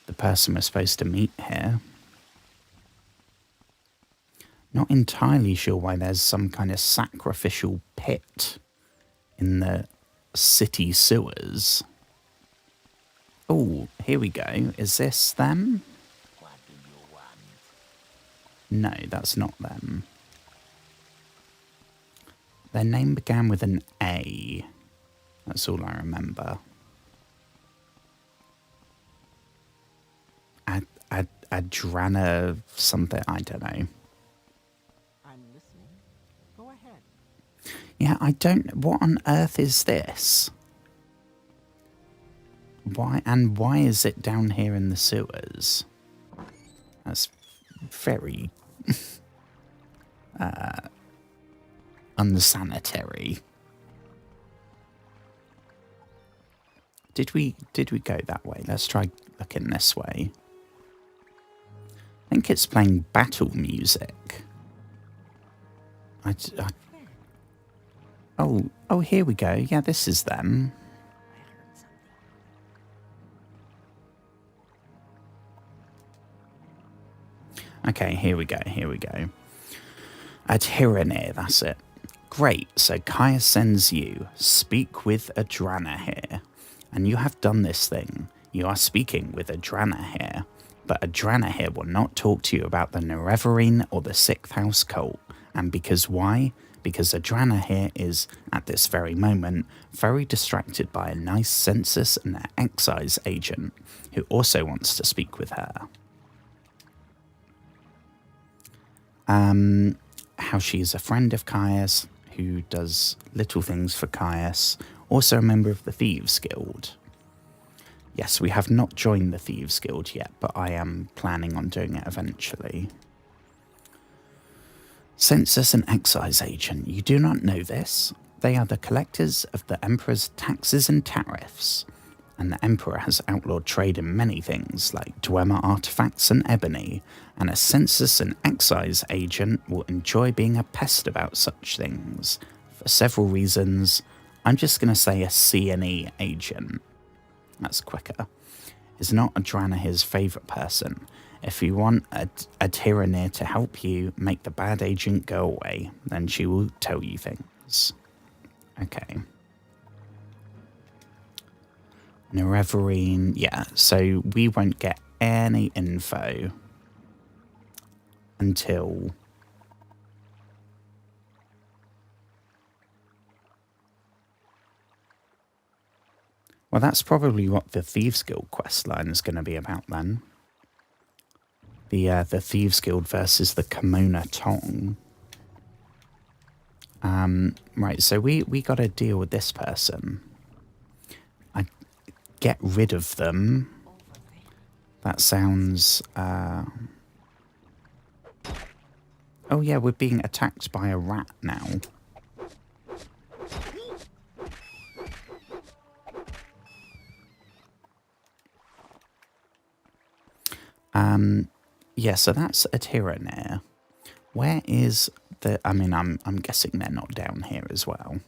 the person we're supposed to meet here. Not entirely sure why there's some kind of sacrificial pit in the city sewers. Oh, here we go. Is this them? What do you want? No, that's not them. Their name began with an A. That's all I remember. Adrana something, I don't know. I'm listening. Go ahead. Yeah, I don't... What on earth is this? Why is it down here in the sewers? That's very... unsanitary. Did we go that way? Let's try looking this way. I think it's playing battle music. Oh, here we go. Yeah, this is them. Okay, here we go. Adherenir, that's it. Great, so Kaya sends you, speak with Adrana here. And you have done this thing. You are speaking with Adrana here. But Adrana here will not talk to you about the Nerevarine or the Sixth House cult. And because why? Because Adrana here is, at this very moment, very distracted by a nice census and excise agent who also wants to speak with her. How she is a friend of Kaya's, who does little things for Caius, also a member of the Thieves Guild. Yes, we have not joined the Thieves Guild yet, but I am planning on doing it eventually. Census and Excise Agent, you do not know this. They are the collectors of the Emperor's taxes and tariffs, and the Emperor has outlawed trade in many things like Dwemer artifacts and ebony, and a Census and Excise Agent will enjoy being a pest about such things. For several reasons, I'm just going to say a C&E agent. That's quicker. Is not Adrana his favourite person? If you want a Tyranneer to help you make the bad agent go away, then she will tell you things. Okay. Nerevarine, yeah, so we won't get any info until well, that's probably what the Thieves Guild questline is going to be about then. The Thieves Guild versus the Kimona Tong. Right, so we got to deal with this person. I get rid of them. That sounds... Oh yeah, we're being attacked by a rat now. Yeah, so that's a Tyranneer. Where is the... I mean, I'm guessing they're not down here as well.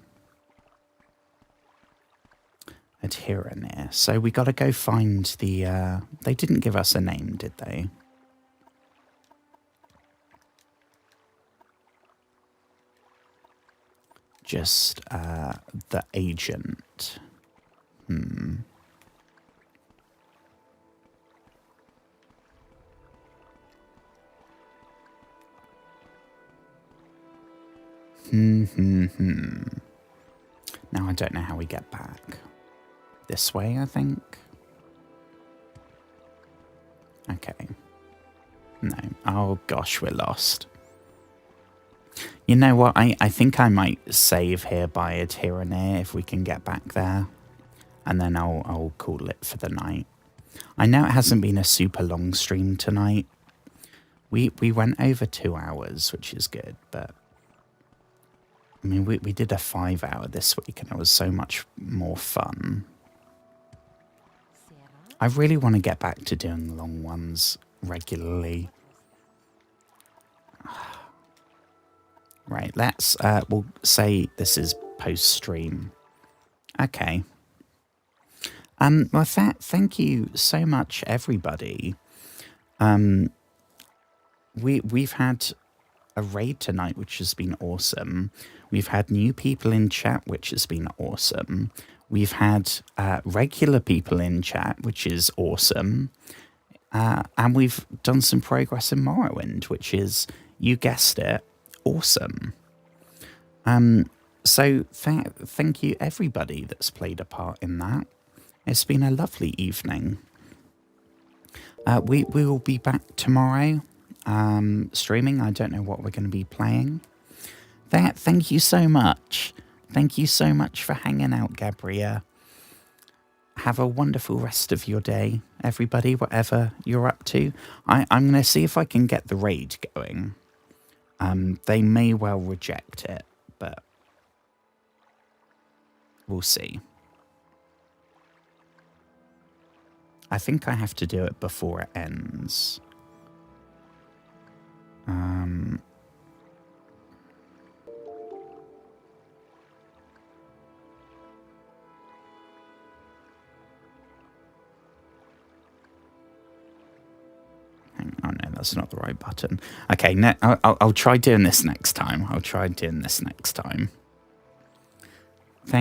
A Tyranneer. So we got to go find the... They didn't give us a name, did they? Just the agent. Now I don't know how we get back. This way, I think. Okay. No. Oh gosh, we're lost. You know what? I think I might save here by a Tyranneer if we can get back there. And then I'll call it for the night. I know it hasn't been a super long stream tonight. We went over 2 hours, which is good, but... I mean, we did a 5 hour this week and it was so much more fun. I really want to get back to doing long ones regularly. Right, let's, we'll say this is post-stream. Okay. Well, thank you so much, everybody. We've had a raid tonight, which has been awesome. We've had new people in chat, which has been awesome. We've had regular people in chat, which is awesome. And we've done some progress in Morrowind, which is, you guessed it, awesome. So thank you everybody that's played a part in that. It's been a lovely evening. We will be back tomorrow, streaming. I don't know what we're going to be playing. Thank you so much. Thank you so much for hanging out, Gabrielle. Have a wonderful rest of your day, everybody, whatever you're up to. I'm going to see if I can get the raid going. They may well reject it, but we'll see. I think I have to do it before it ends. Hang on, no, that's not the right button. Okay, I'll try doing this next time. I'll try doing this next time.